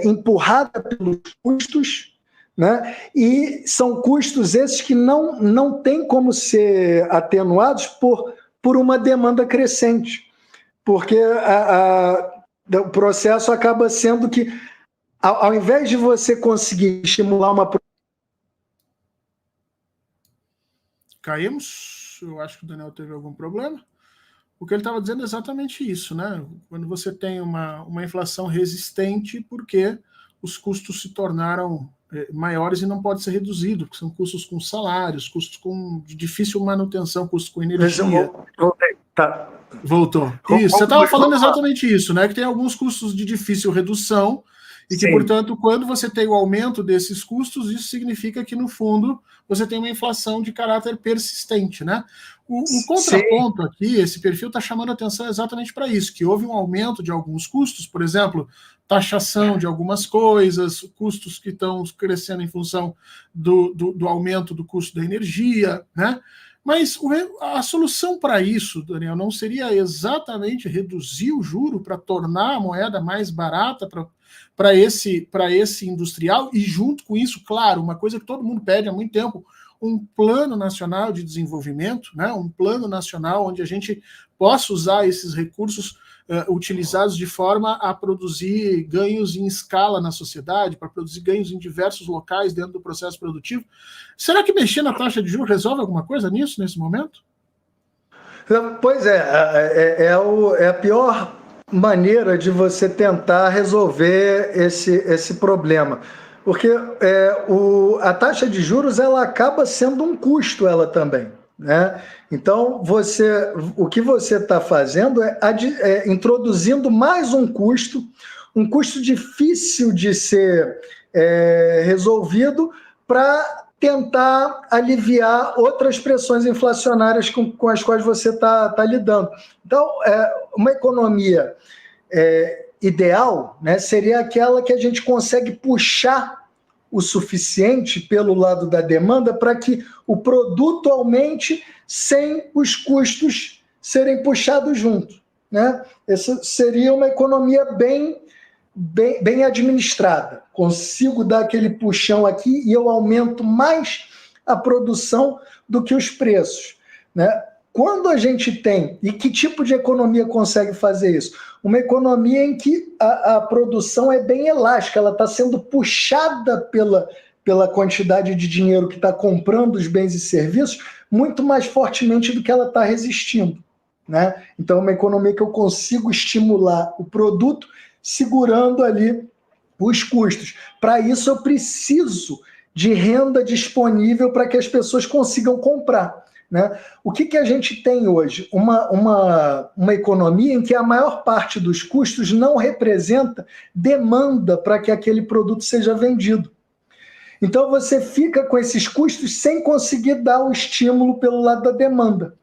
empurrada pelos custos, né? E são custos esses que não têm como ser atenuados por uma demanda crescente, porque o processo acaba sendo que, ao invés de você conseguir estimular uma... Caímos, eu acho que o Daniel teve algum problema. O que ele estava dizendo é exatamente isso, né? Quando você tem uma inflação resistente, porque os custos se tornaram maiores e não pode ser reduzido, porque são custos com salários, custos com difícil manutenção, custos com energia. Tá. Voltou. Isso, você estava falando exatamente isso, né? Que tem alguns custos de difícil redução e que, portanto, quando você tem o aumento desses custos, isso significa que, no fundo, você tem uma inflação de caráter persistente, né? O contraponto aqui, esse perfil está chamando a atenção exatamente para isso, que houve um aumento de alguns custos, por exemplo, taxação de algumas coisas, custos que estão crescendo em função do aumento do custo da energia, né? Mas a solução para isso, Daniel, não seria exatamente reduzir o juro para tornar a moeda mais barata para esse industrial e, junto com isso, claro, uma coisa que todo mundo pede há muito tempo, um plano nacional de desenvolvimento, né? Um plano nacional onde a gente possa usar esses recursos utilizados de forma a produzir ganhos em escala na sociedade, para produzir ganhos em diversos locais dentro do processo produtivo. Será que mexer na taxa de juros resolve alguma coisa nisso, nesse momento? Pois é a pior maneira de você tentar resolver esse problema. Porque a taxa de juros ela acaba sendo um custo, ela também, né? Então, o que você está fazendo é introduzindo mais um custo difícil de ser resolvido para tentar aliviar outras pressões inflacionárias com as quais você está lidando. Então, uma economia ideal, né, seria aquela que a gente consegue puxar o suficiente pelo lado da demanda para que o produto aumente sem os custos serem puxados junto, né? Essa seria uma economia bem administrada. Consigo dar aquele puxão aqui e eu aumento mais a produção do que os preços, né? Quando a gente tem, e que tipo de economia consegue fazer isso? Uma economia em que a produção é bem elástica, ela está sendo puxada pela quantidade de dinheiro que está comprando os bens e serviços muito mais fortemente do que ela está resistindo, né? Então, é uma economia que eu consigo estimular o produto segurando ali os custos. Para isso, eu preciso de renda disponível para que as pessoas consigam comprar, né? O que a gente tem hoje? Uma economia em que a maior parte dos custos não representa demanda para que aquele produto seja vendido. Então você fica com esses custos sem conseguir dar o estímulo pelo lado da demanda.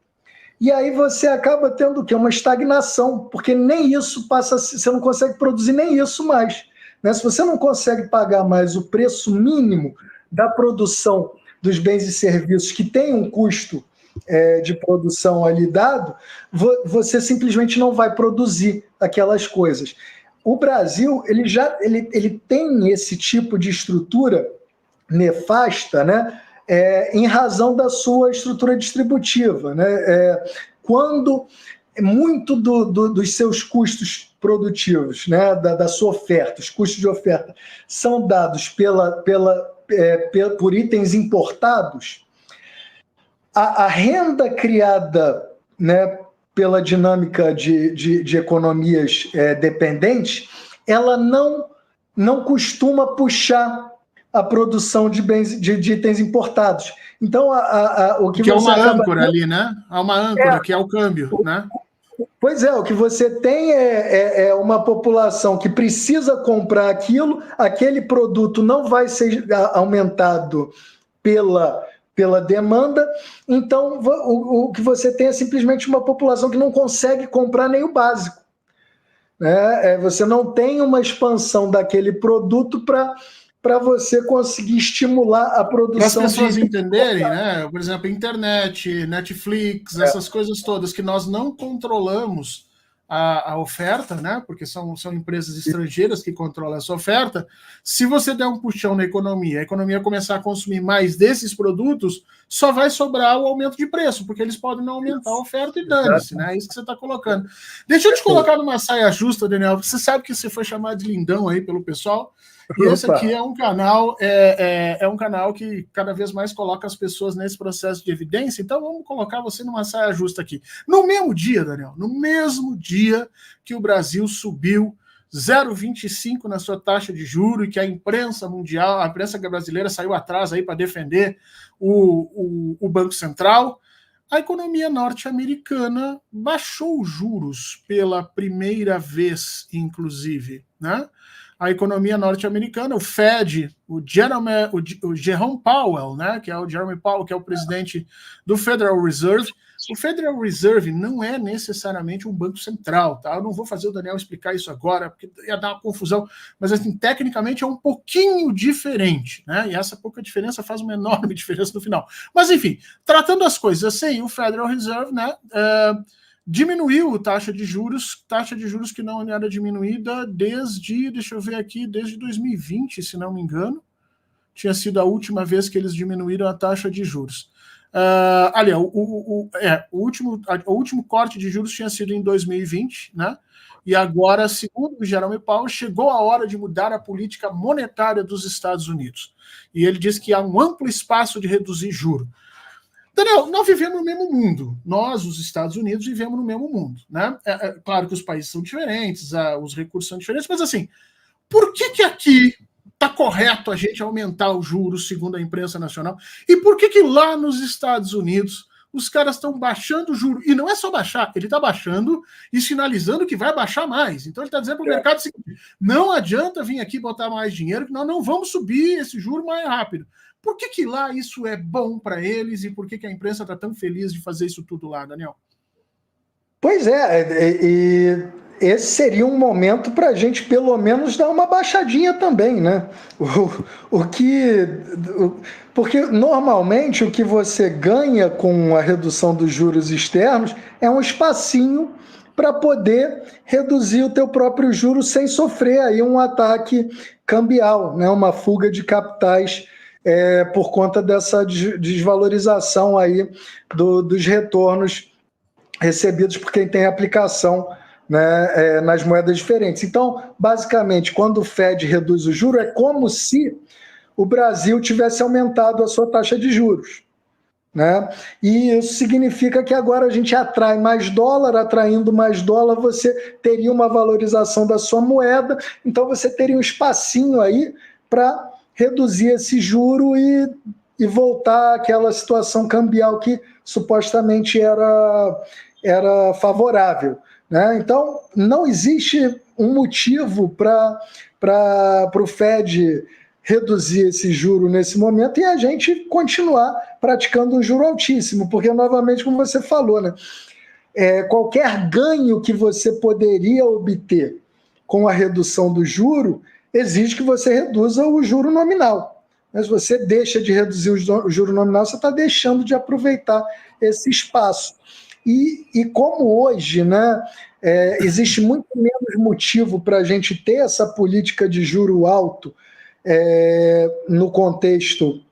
E aí você acaba tendo o quê? Uma estagnação, porque nem isso passa, você não consegue produzir nem isso mais, né? Se você não consegue pagar mais o preço mínimo da produção dos bens e serviços que tem um custo de produção ali dado, você simplesmente não vai produzir aquelas coisas. O Brasil ele tem esse tipo de estrutura nefasta, né? Em razão da sua estrutura distributiva, né? Quando muito dos seus custos produtivos, né? da sua oferta, os custos de oferta, são dados por itens importados, a renda criada, né, pela dinâmica de economias dependentes, ela não costuma puxar a produção de bens de itens importados. Então, o que é você uma âncora ali, né? Há uma âncora que é o câmbio, né? Pois é, o que você tem é uma população que precisa comprar aquilo, aquele produto não vai ser aumentado pela demanda, então o que você tem é simplesmente uma população que não consegue comprar nem o básico. Você não tem uma expansão daquele produto para você conseguir estimular a produção. Para as pessoas entenderem, né? Por exemplo, internet, Netflix, essas coisas todas que nós não controlamos a oferta, né? Porque são empresas estrangeiras que controlam essa oferta. Se você der um puxão na economia, a economia começar a consumir mais desses produtos, só vai sobrar o aumento de preço, porque eles podem não aumentar a oferta e dane-se, né? É isso que você está colocando. Deixa eu te colocar numa saia justa, Daniel. Você sabe que você foi chamado de lindão aí pelo pessoal. E esse aqui é um canal, é um canal que cada vez mais coloca as pessoas nesse processo de evidência. Então vamos colocar você numa saia justa aqui. No mesmo dia, Daniel, no mesmo dia que o Brasil subiu 0,25 na sua taxa de juros e que a imprensa mundial, a imprensa brasileira saiu atrás aí para defender o Banco Central, a economia norte-americana baixou os juros pela primeira vez, inclusive, né? A economia norte-americana, o Fed, o Jerome Powell, né, que é o Jerome Powell, que é o presidente do Federal Reserve. O Federal Reserve não é necessariamente um banco central, tá? Eu não vou fazer o Daniel explicar isso agora, porque ia dar uma confusão, mas assim, tecnicamente é um pouquinho diferente, né? E essa pouca diferença faz uma enorme diferença no final. Mas enfim, tratando as coisas assim, o Federal Reserve, né, diminuiu a taxa de juros que não era diminuída desde 2020, se não me engano, tinha sido a última vez que eles diminuíram a taxa de juros. Aliás, o último corte de juros tinha sido em 2020, né? E agora, segundo o Jerome Powell, chegou a hora de mudar a política monetária dos Estados Unidos. E ele diz que há um amplo espaço de reduzir juros. Daniel, nós vivemos no mesmo mundo. Nós, os Estados Unidos, vivemos no mesmo mundo, né? Claro que os países são diferentes, os recursos são diferentes, mas assim, por que aqui está correto a gente aumentar os juros, segundo a imprensa nacional? E por que lá nos Estados Unidos os caras estão baixando o juro? E não é só baixar, ele está baixando e sinalizando que vai baixar mais. Então ele está dizendo para o mercado o seguinte: não adianta vir aqui botar mais dinheiro, que nós não vamos subir esse juro mais rápido. Por que lá isso é bom para eles e por que a imprensa está tão feliz de fazer isso tudo lá, Daniel? Pois e esse seria um momento para a gente, pelo menos, dar uma baixadinha também, né? Porque normalmente o que você ganha com a redução dos juros externos é um espacinho para poder reduzir o teu próprio juro sem sofrer aí um ataque cambial, né? Uma fuga de capitais por conta dessa desvalorização aí dos retornos recebidos por quem tem aplicação, né, nas moedas diferentes. Então, basicamente, quando o Fed reduz o juro, é como se o Brasil tivesse aumentado a sua taxa de juros, né? E isso significa que agora a gente atrai mais dólar, atraindo mais dólar, você teria uma valorização da sua moeda, então você teria um espacinho aí para reduzir esse juro e voltar àquela situação cambial que supostamente era favorável, né? Então, não existe um motivo para o Fed reduzir esse juro nesse momento e a gente continuar praticando um juro altíssimo, porque, novamente, como você falou, né, qualquer ganho que você poderia obter com a redução do juro exige que você reduza o juro nominal. Mas se você deixa de reduzir o juro nominal, você está deixando de aproveitar esse espaço. E como hoje, né, existe muito menos motivo para a gente ter essa política de juro alto no contexto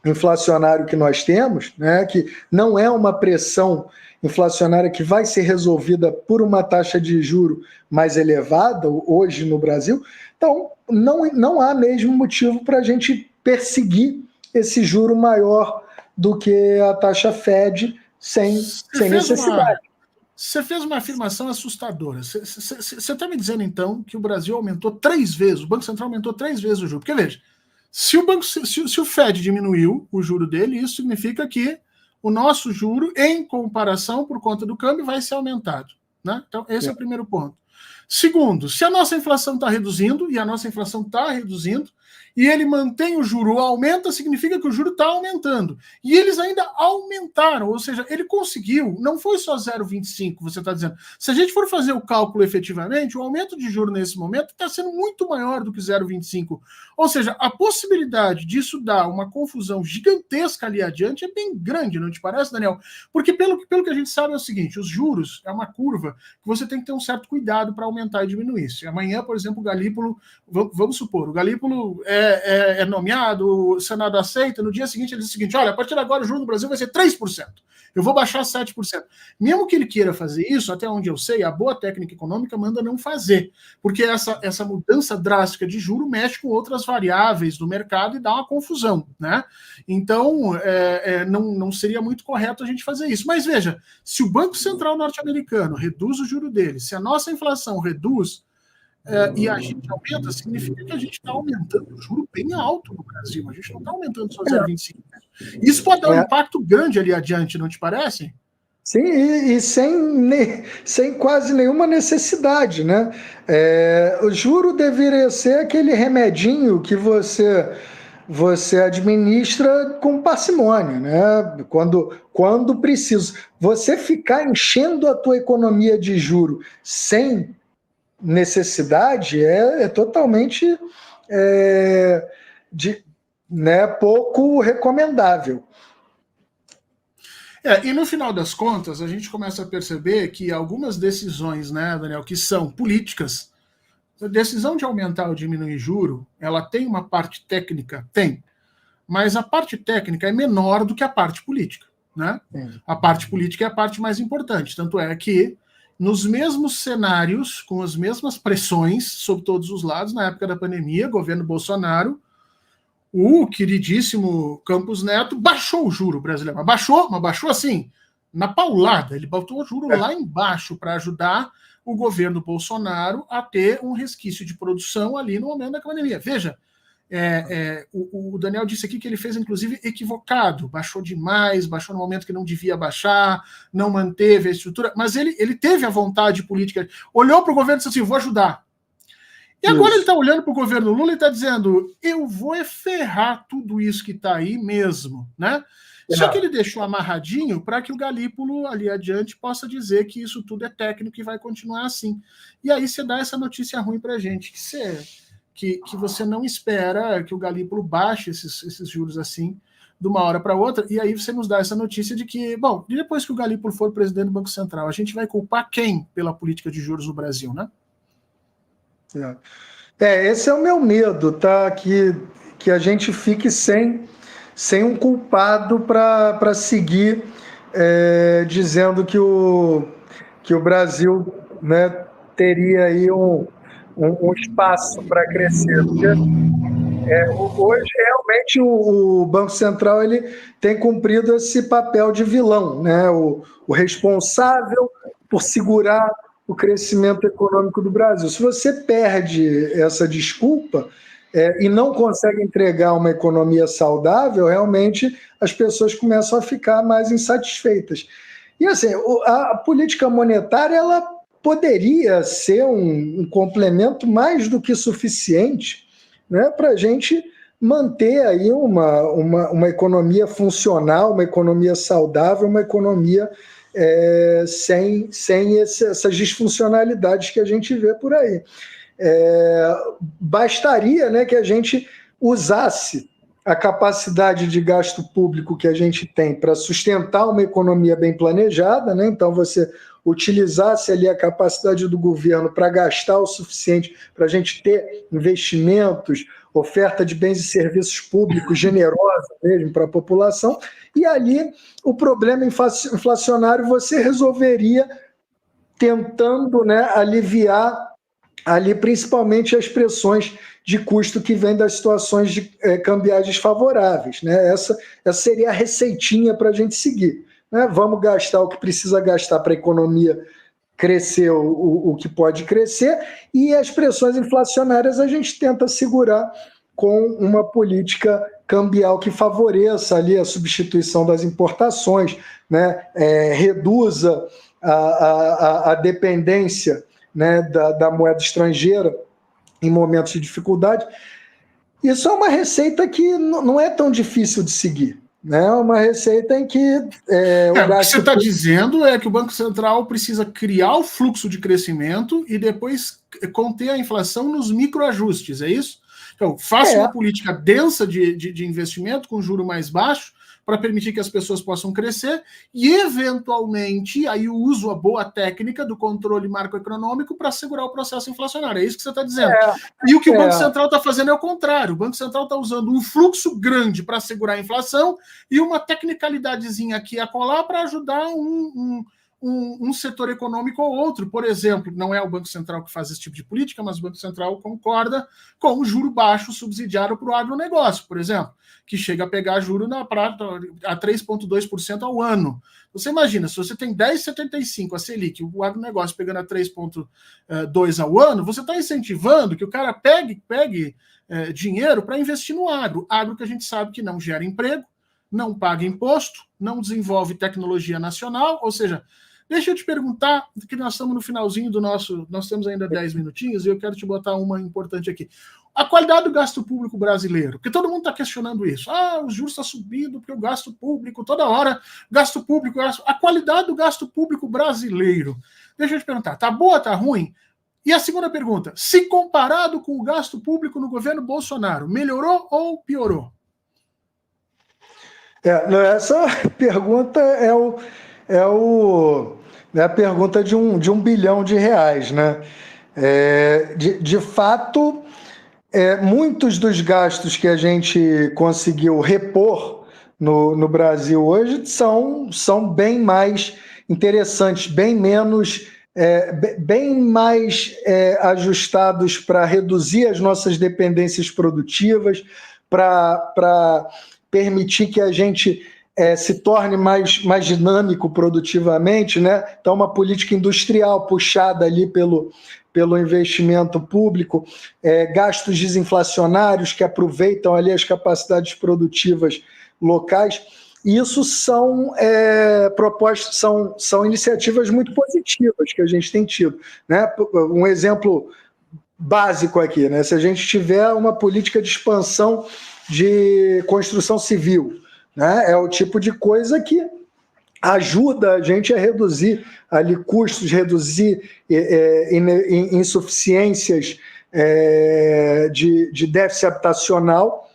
inflacionário que nós temos, né, que não é uma pressão inflacionária que vai ser resolvida por uma taxa de juro mais elevada hoje no Brasil, então não há mesmo motivo para a gente perseguir esse juro maior do que a taxa Fed sem necessidade. Você fez uma afirmação assustadora. Você está me dizendo, então, que o Brasil aumentou 3 vezes, o Banco Central aumentou 3 vezes o juro. Porque, veja, se o Fed diminuiu o juro dele, isso significa que o nosso juro, em comparação, por conta do câmbio, vai ser aumentado, né? Então, esse é o primeiro ponto. Segundo, se a nossa inflação está reduzindo, e a nossa inflação está reduzindo, e ele mantém o juro, aumenta, significa que o juro está aumentando. E eles ainda aumentaram, ou seja, ele conseguiu, não foi só 0,25, você está dizendo. Se a gente for fazer o cálculo efetivamente, o aumento de juro nesse momento está sendo muito maior do que 0,25. Ou seja, a possibilidade disso dar uma confusão gigantesca ali adiante é bem grande, não te parece, Daniel? Porque pelo que a gente sabe é o seguinte, os juros é uma curva que você tem que ter um certo cuidado para aumentar e diminuir. Se amanhã, por exemplo, o Galípolo, vamos supor, o Galípolo é nomeado, o Senado aceita, no dia seguinte ele diz o seguinte, olha, a partir de agora o juro no Brasil vai ser 3%, eu vou baixar 7%. Mesmo que ele queira fazer isso, até onde eu sei, a boa técnica econômica manda não fazer, porque essa mudança drástica de juro mexe com outras variáveis do mercado e dá uma confusão, né? Então, não seria muito correto a gente fazer isso. Mas veja, se o Banco Central norte-americano reduz o juro dele, se a nossa inflação reduz, e a gente aumenta, significa que a gente está aumentando o juro bem alto no Brasil. A gente não está aumentando só 0,25. Isso pode dar um impacto grande ali adiante, não te parece? Sim, e sem quase nenhuma necessidade, né? O juro deveria ser aquele remedinho que você administra com parcimônia, né? Quando preciso. Você ficar enchendo a tua economia de juro sem necessidade é totalmente pouco recomendável. E no final das contas, a gente começa a perceber que algumas decisões, né, Daniel, que são políticas, a decisão de aumentar ou diminuir juro, ela tem uma parte técnica? Tem. Mas a parte técnica é menor do que a parte política, né? A parte política é a parte mais importante. Tanto é que nos mesmos cenários, com as mesmas pressões sobre todos os lados, na época da pandemia, governo Bolsonaro, o queridíssimo Campos Neto baixou o juro brasileiro. Mas baixou assim, na paulada. Ele botou o juro lá embaixo para ajudar o governo Bolsonaro a ter um resquício de produção ali no momento da pandemia. Veja, o Daniel disse aqui que ele fez, inclusive, equivocado. Baixou demais, baixou no momento que não devia baixar, não manteve a estrutura, mas ele teve a vontade política, olhou para o governo e disse assim, vou ajudar. E agora ele está olhando para o governo Lula e está dizendo, eu vou ferrar tudo isso que está aí mesmo, né? Só que ele deixou amarradinho para que o Galípolo, ali adiante, possa dizer que isso tudo é técnico e vai continuar assim. E aí você dá essa notícia ruim para a gente, que você não espera que o Galípolo baixe esses juros assim, de uma hora para outra, e aí você nos dá essa notícia de que, bom, depois que o Galípolo for presidente do Banco Central, a gente vai culpar quem pela política de juros no Brasil, né? Esse é o meu medo, tá? Que a gente fique sem um culpado para seguir dizendo que o Brasil, né, teria aí um espaço para crescer. Porque, hoje, realmente, o Banco Central ele tem cumprido esse papel de vilão, né? O responsável por segurar o crescimento econômico do Brasil. Se você perde essa desculpa e não consegue entregar uma economia saudável, realmente as pessoas começam a ficar mais insatisfeitas. E assim, a política monetária ela poderia ser um complemento mais do que suficiente, né, para a gente manter aí uma economia funcional, uma economia saudável, uma economia sem essas disfuncionalidades que a gente vê por aí. Bastaria, né, que a gente usasse a capacidade de gasto público que a gente tem para sustentar uma economia bem planejada, né? Então você utilizasse ali a capacidade do governo para gastar o suficiente para a gente ter investimentos, oferta de bens e serviços públicos generosa mesmo para a população, e ali o problema inflacionário você resolveria tentando, né, aliviar ali principalmente as pressões de custo que vêm das situações de cambiais desfavoráveis, né? Essa seria a receitinha para a gente seguir, né? Vamos gastar o que precisa gastar para a economia crescer o que pode crescer, e as pressões inflacionárias a gente tenta segurar com uma política cambial que favoreça ali a substituição das importações, né? Reduza a dependência, né, da moeda estrangeira em momentos de dificuldade. Isso é uma receita que não é tão difícil de seguir. Né? É uma receita em que o que você está dizendo é que o Banco Central precisa criar o fluxo de crescimento e depois conter a inflação nos microajustes, é isso? Então, faça uma política densa de investimento com juro mais baixo para permitir que as pessoas possam crescer e, eventualmente, aí uso a boa técnica do controle macroeconômico para segurar o processo inflacionário. É isso que você está dizendo. E o que o Banco Central está fazendo é o contrário. O Banco Central está usando um fluxo grande para segurar a inflação e uma tecnicalidadezinha aqui a colar para ajudar um setor econômico ou outro. Por exemplo, não é o Banco Central que faz esse tipo de política, mas o Banco Central concorda com o juro baixo subsidiário para o agronegócio, por exemplo, que chega a pegar juro a 3,2% ao ano. Você imagina, se você tem 10,75 a Selic, o agronegócio pegando a 3,2 ao ano, você está incentivando que o cara pegue dinheiro para investir no agro. Agro que a gente sabe que não gera emprego, não paga imposto, não desenvolve tecnologia nacional, ou seja, deixa eu te perguntar, que nós estamos no finalzinho do nosso, nós temos ainda 10 minutinhos, e eu quero te botar uma importante aqui. A qualidade do gasto público brasileiro, porque todo mundo está questionando isso. O juros está subindo porque o gasto público, toda hora, gasto público, a qualidade do gasto público brasileiro. Deixa eu te perguntar, tá boa, tá ruim? E a segunda pergunta, se comparado com o gasto público no governo Bolsonaro, melhorou ou piorou? Essa pergunta é a pergunta de um bilhão de reais, né? De fato, muitos dos gastos que a gente conseguiu repor no Brasil hoje são bem mais interessantes, bem menos, bem mais ajustados para reduzir as nossas dependências produtivas, para permitir que a gente se torne mais dinâmico produtivamente, né? Então, uma política industrial puxada ali pelo investimento público, gastos desinflacionários que aproveitam ali as capacidades produtivas locais. Isso são propostas, são iniciativas muito positivas que a gente tem tido, né? Um exemplo básico aqui, né? Se a gente tiver uma política de expansão de construção civil, né? É o tipo de coisa que ajuda a gente a reduzir ali custos, reduzir insuficiências de déficit habitacional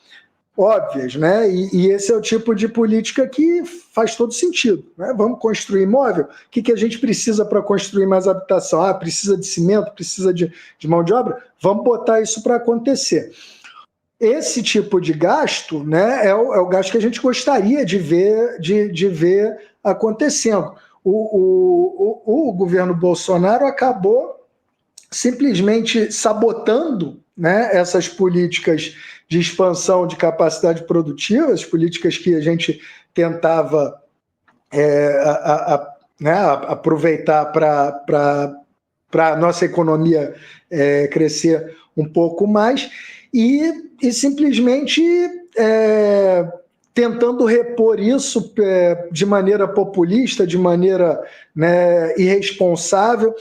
óbvias, né? E esse é o tipo de política que faz todo sentido, né? Vamos construir imóvel? O que a gente precisa para construir mais habitação? Precisa de cimento, precisa de mão de obra? Vamos botar isso para acontecer. Esse tipo de gasto, né, é o gasto que a gente gostaria de ver acontecendo. O governo Bolsonaro acabou simplesmente sabotando, né, essas políticas de expansão de capacidade produtiva, as políticas que a gente tentava aproveitar para a nossa economia crescer um pouco mais, e simplesmente tentando repor isso de maneira populista, de maneira, né, irresponsável,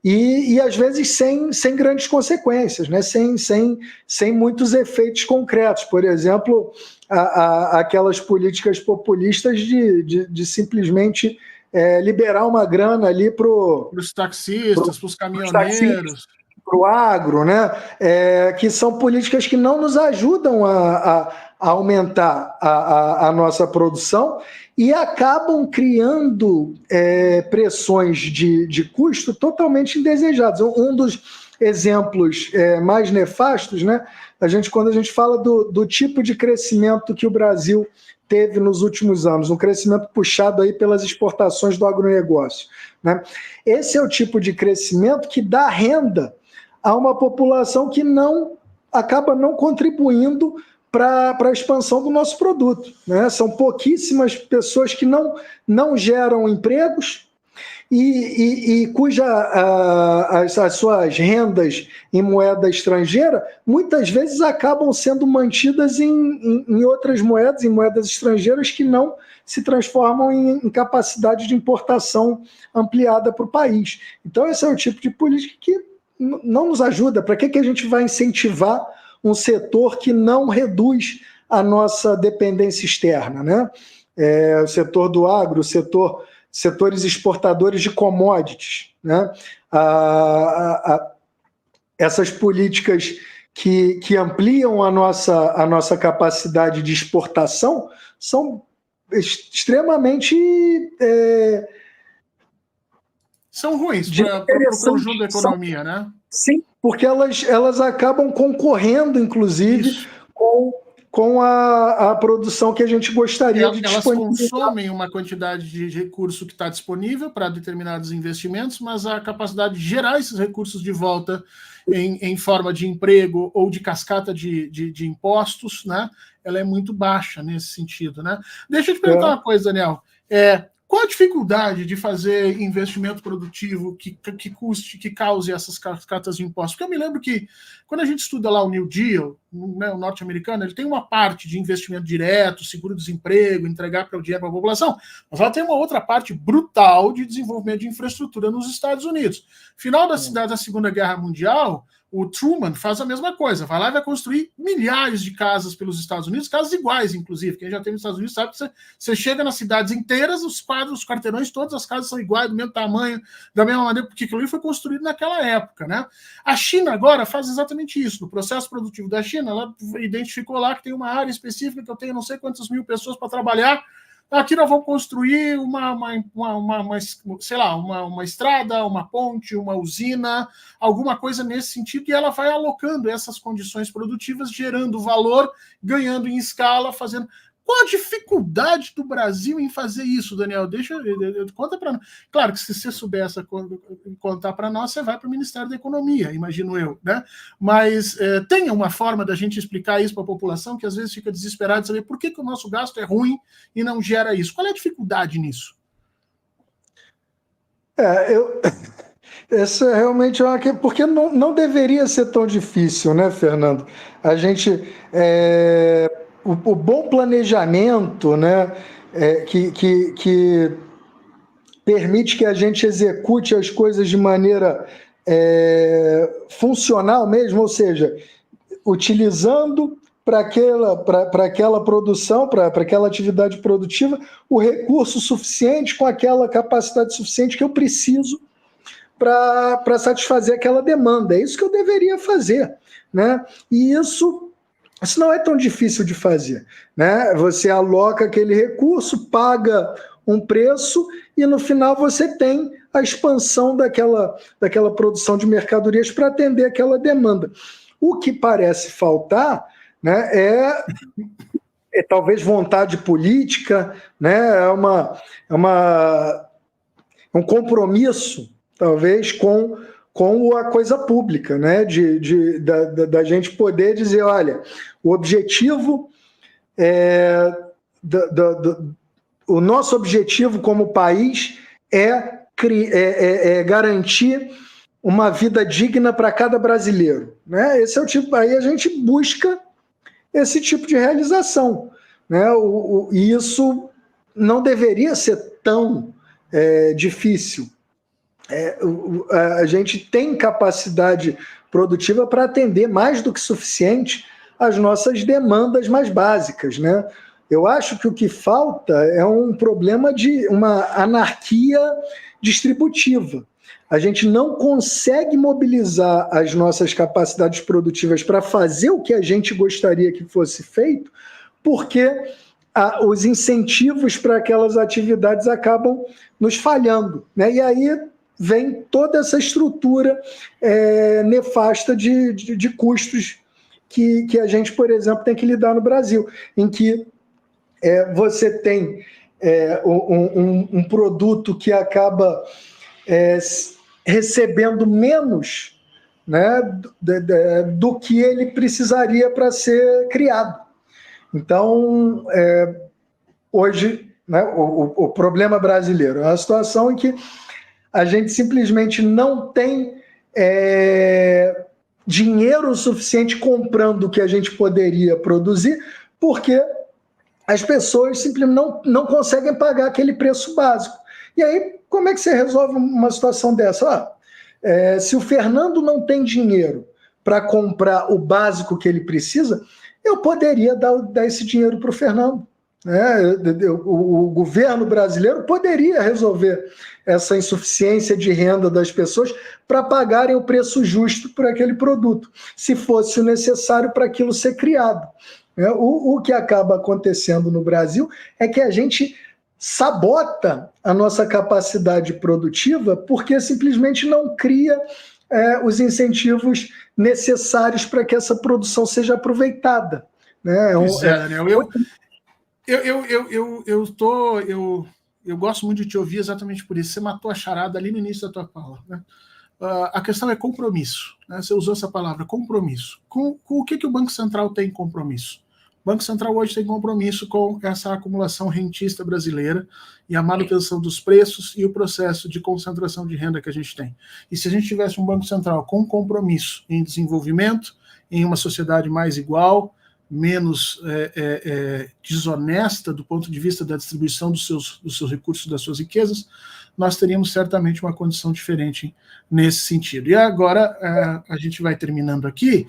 e às vezes sem grandes consequências, né? sem muitos efeitos concretos. Por exemplo, aquelas políticas populistas de simplesmente liberar uma grana ali para os taxistas, para os caminhoneiros, para o agro, né? Que são políticas que não nos ajudam a aumentar a nossa produção e acabam criando pressões de custo totalmente indesejadas. Um dos exemplos mais nefastos, né? Quando a gente fala do tipo de crescimento que o Brasil teve nos últimos anos, um crescimento puxado aí pelas exportações do agronegócio, né? Esse é o tipo de crescimento que dá renda a uma população que acaba não contribuindo para a expansão do nosso produto, né? São pouquíssimas pessoas que não geram empregos, e cuja as suas rendas em moeda estrangeira muitas vezes acabam sendo mantidas em outras moedas, em moedas estrangeiras que não se transformam em capacidade de importação ampliada para o país. Então, esse é o tipo de política que não nos ajuda. Para que a gente vai incentivar um setor que não reduz a nossa dependência externa, né? O setor do agro, setores exportadores de commodities, né? Essas políticas que ampliam a nossa capacidade de exportação são extremamente são ruins para o conjunto da economia, né? Sim, porque elas acabam concorrendo, inclusive, com a produção que a gente gostaria de disponibilizar. Elas consomem uma quantidade de recurso que está disponível para determinados investimentos, mas a capacidade de gerar esses recursos de volta em forma de emprego ou de cascata de impostos, né? Ela é muito baixa nesse sentido, né? Deixa eu te perguntar uma coisa, Daniel. Qual a dificuldade de fazer investimento produtivo que cause essas cascatas de impostos? Porque eu me lembro que quando a gente estuda lá o New Deal, né, o norte-americano, ele tem uma parte de investimento direto, seguro-desemprego, entregar para o dinheiro para a população, mas ela tem uma outra parte brutal de desenvolvimento de infraestrutura nos Estados Unidos. Final da Segunda Guerra Mundial, o Truman faz a mesma coisa, vai lá e vai construir milhares de casas pelos Estados Unidos, casas iguais, inclusive. Quem já tem nos Estados Unidos sabe que você chega nas cidades inteiras, os quadros, os quarteirões, todas as casas são iguais, do mesmo tamanho, da mesma maneira, porque aquilo foi construído naquela época, né? A China agora faz exatamente isso. No processo produtivo da China, ela identificou lá que tem uma área específica que eu tenho não sei quantas mil pessoas para trabalhar. Aqui nós vamos construir sei lá, uma estrada, uma ponte, uma usina, alguma coisa nesse sentido, e ela vai alocando essas condições produtivas, gerando valor, ganhando em escala, fazendo... Qual a dificuldade do Brasil em fazer isso, Daniel? Conta para nós. Claro que se você souber contar para nós, você vai para o Ministério da Economia, imagino eu, né? Mas tem uma forma da gente explicar isso para a população que às vezes fica desesperada de saber por que o nosso gasto é ruim e não gera isso. Qual é a dificuldade nisso? Essa realmente é uma questão, porque não deveria ser tão difícil, né, Fernando? A gente... O bom planejamento, né, que permite que a gente execute as coisas de maneira funcional mesmo, ou seja, utilizando para aquela produção, para aquela atividade produtiva, o recurso suficiente, com aquela capacidade suficiente que eu preciso para satisfazer aquela demanda. É isso que eu deveria fazer, né? E isso não é tão difícil de fazer, né? Você aloca aquele recurso, paga um preço e no final você tem a expansão daquela produção de mercadorias para atender aquela demanda. O que parece faltar, né, é talvez vontade política, né? Um compromisso, talvez, com a coisa pública, né? Da gente poder dizer, olha, o objetivo o nosso objetivo como país é garantir uma vida digna para cada brasileiro, né? Esse é o tipo, aí a gente busca esse tipo de realização, né? E isso não deveria ser tão difícil. A gente tem capacidade produtiva para atender mais do que suficiente as nossas demandas mais básicas, né? Eu acho que o que falta é um problema de uma anarquia distributiva. A gente não consegue mobilizar as nossas capacidades produtivas para fazer o que a gente gostaria que fosse feito, porque os incentivos para aquelas atividades acabam nos falhando, né? E aí vem toda essa estrutura nefasta de custos que a gente, por exemplo, tem que lidar no Brasil, em que você tem um produto que acaba recebendo menos, né, do que ele precisaria para ser criado. Então, hoje, né, o problema brasileiro é uma situação em que a gente simplesmente não tem dinheiro suficiente comprando o que a gente poderia produzir, porque as pessoas simplesmente não conseguem pagar aquele preço básico. E aí, como é que você resolve uma situação dessa? Se o Fernando não tem dinheiro para comprar o básico que ele precisa, eu poderia dar esse dinheiro para o Fernando. O governo brasileiro poderia resolver essa insuficiência de renda das pessoas para pagarem o preço justo por aquele produto, se fosse o necessário para aquilo ser criado. O que acaba acontecendo no Brasil é que a gente sabota a nossa capacidade produtiva porque simplesmente não cria os incentivos necessários para que essa produção seja aproveitada. Daniel, eu gosto muito de te ouvir exatamente por isso. Você matou a charada ali no início da tua fala, né? A questão é compromisso, né? Você usou essa palavra, compromisso. Com o que o Banco Central tem compromisso? O Banco Central hoje tem compromisso com essa acumulação rentista brasileira e a manutenção dos preços e o processo de concentração de renda que a gente tem. E se a gente tivesse um Banco Central com compromisso em desenvolvimento, em uma sociedade mais igual, menos desonesta do ponto de vista da distribuição dos seus recursos, das suas riquezas, nós teríamos certamente uma condição diferente nesse sentido. E agora a gente vai terminando aqui.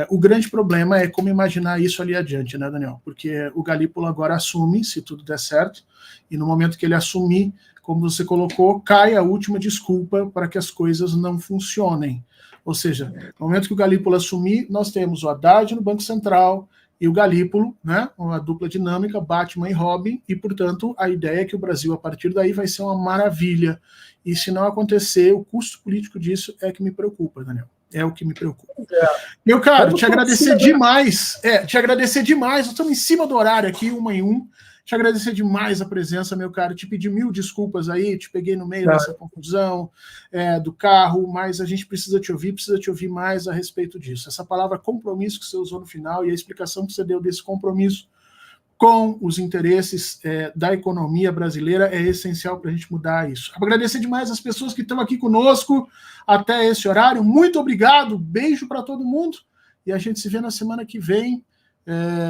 O grande problema é como imaginar isso ali adiante, né, Daniel? Porque o Galípolo agora assume, se tudo der certo, e no momento que ele assumir, como você colocou, cai a última desculpa para que as coisas não funcionem. Ou seja, no momento que o Galípolo assumir, nós temos o Haddad no Banco Central e o Galípolo, né, uma dupla dinâmica, Batman e Robin, e, portanto, a ideia é que o Brasil, a partir daí, vai ser uma maravilha. E se não acontecer, o custo político disso é que me preocupa, Daniel. É o que me preocupa. Meu caro, te agradecer demais. Te agradecer demais. Nós estamos em cima do horário aqui, 1 em 1. Te agradecer demais a presença, meu caro. Te pedir 1000 desculpas aí, te peguei no meio dessa confusão do carro, mas a gente precisa te ouvir mais a respeito disso. Essa palavra compromisso que você usou no final e a explicação que você deu desse compromisso com os interesses da economia brasileira é essencial para a gente mudar isso. Agradecer demais as pessoas que estão aqui conosco até esse horário. Muito obrigado, beijo para todo mundo e a gente se vê na semana que vem.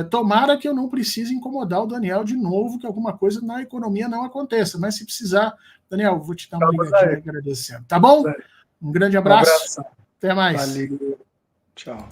Tomara que eu não precise incomodar o Daniel de novo, que alguma coisa na economia não aconteça, mas se precisar, Daniel, vou te dar uma ligadinha agradecendo. Tá bom? Um grande abraço. Até mais. Valeu. Tchau.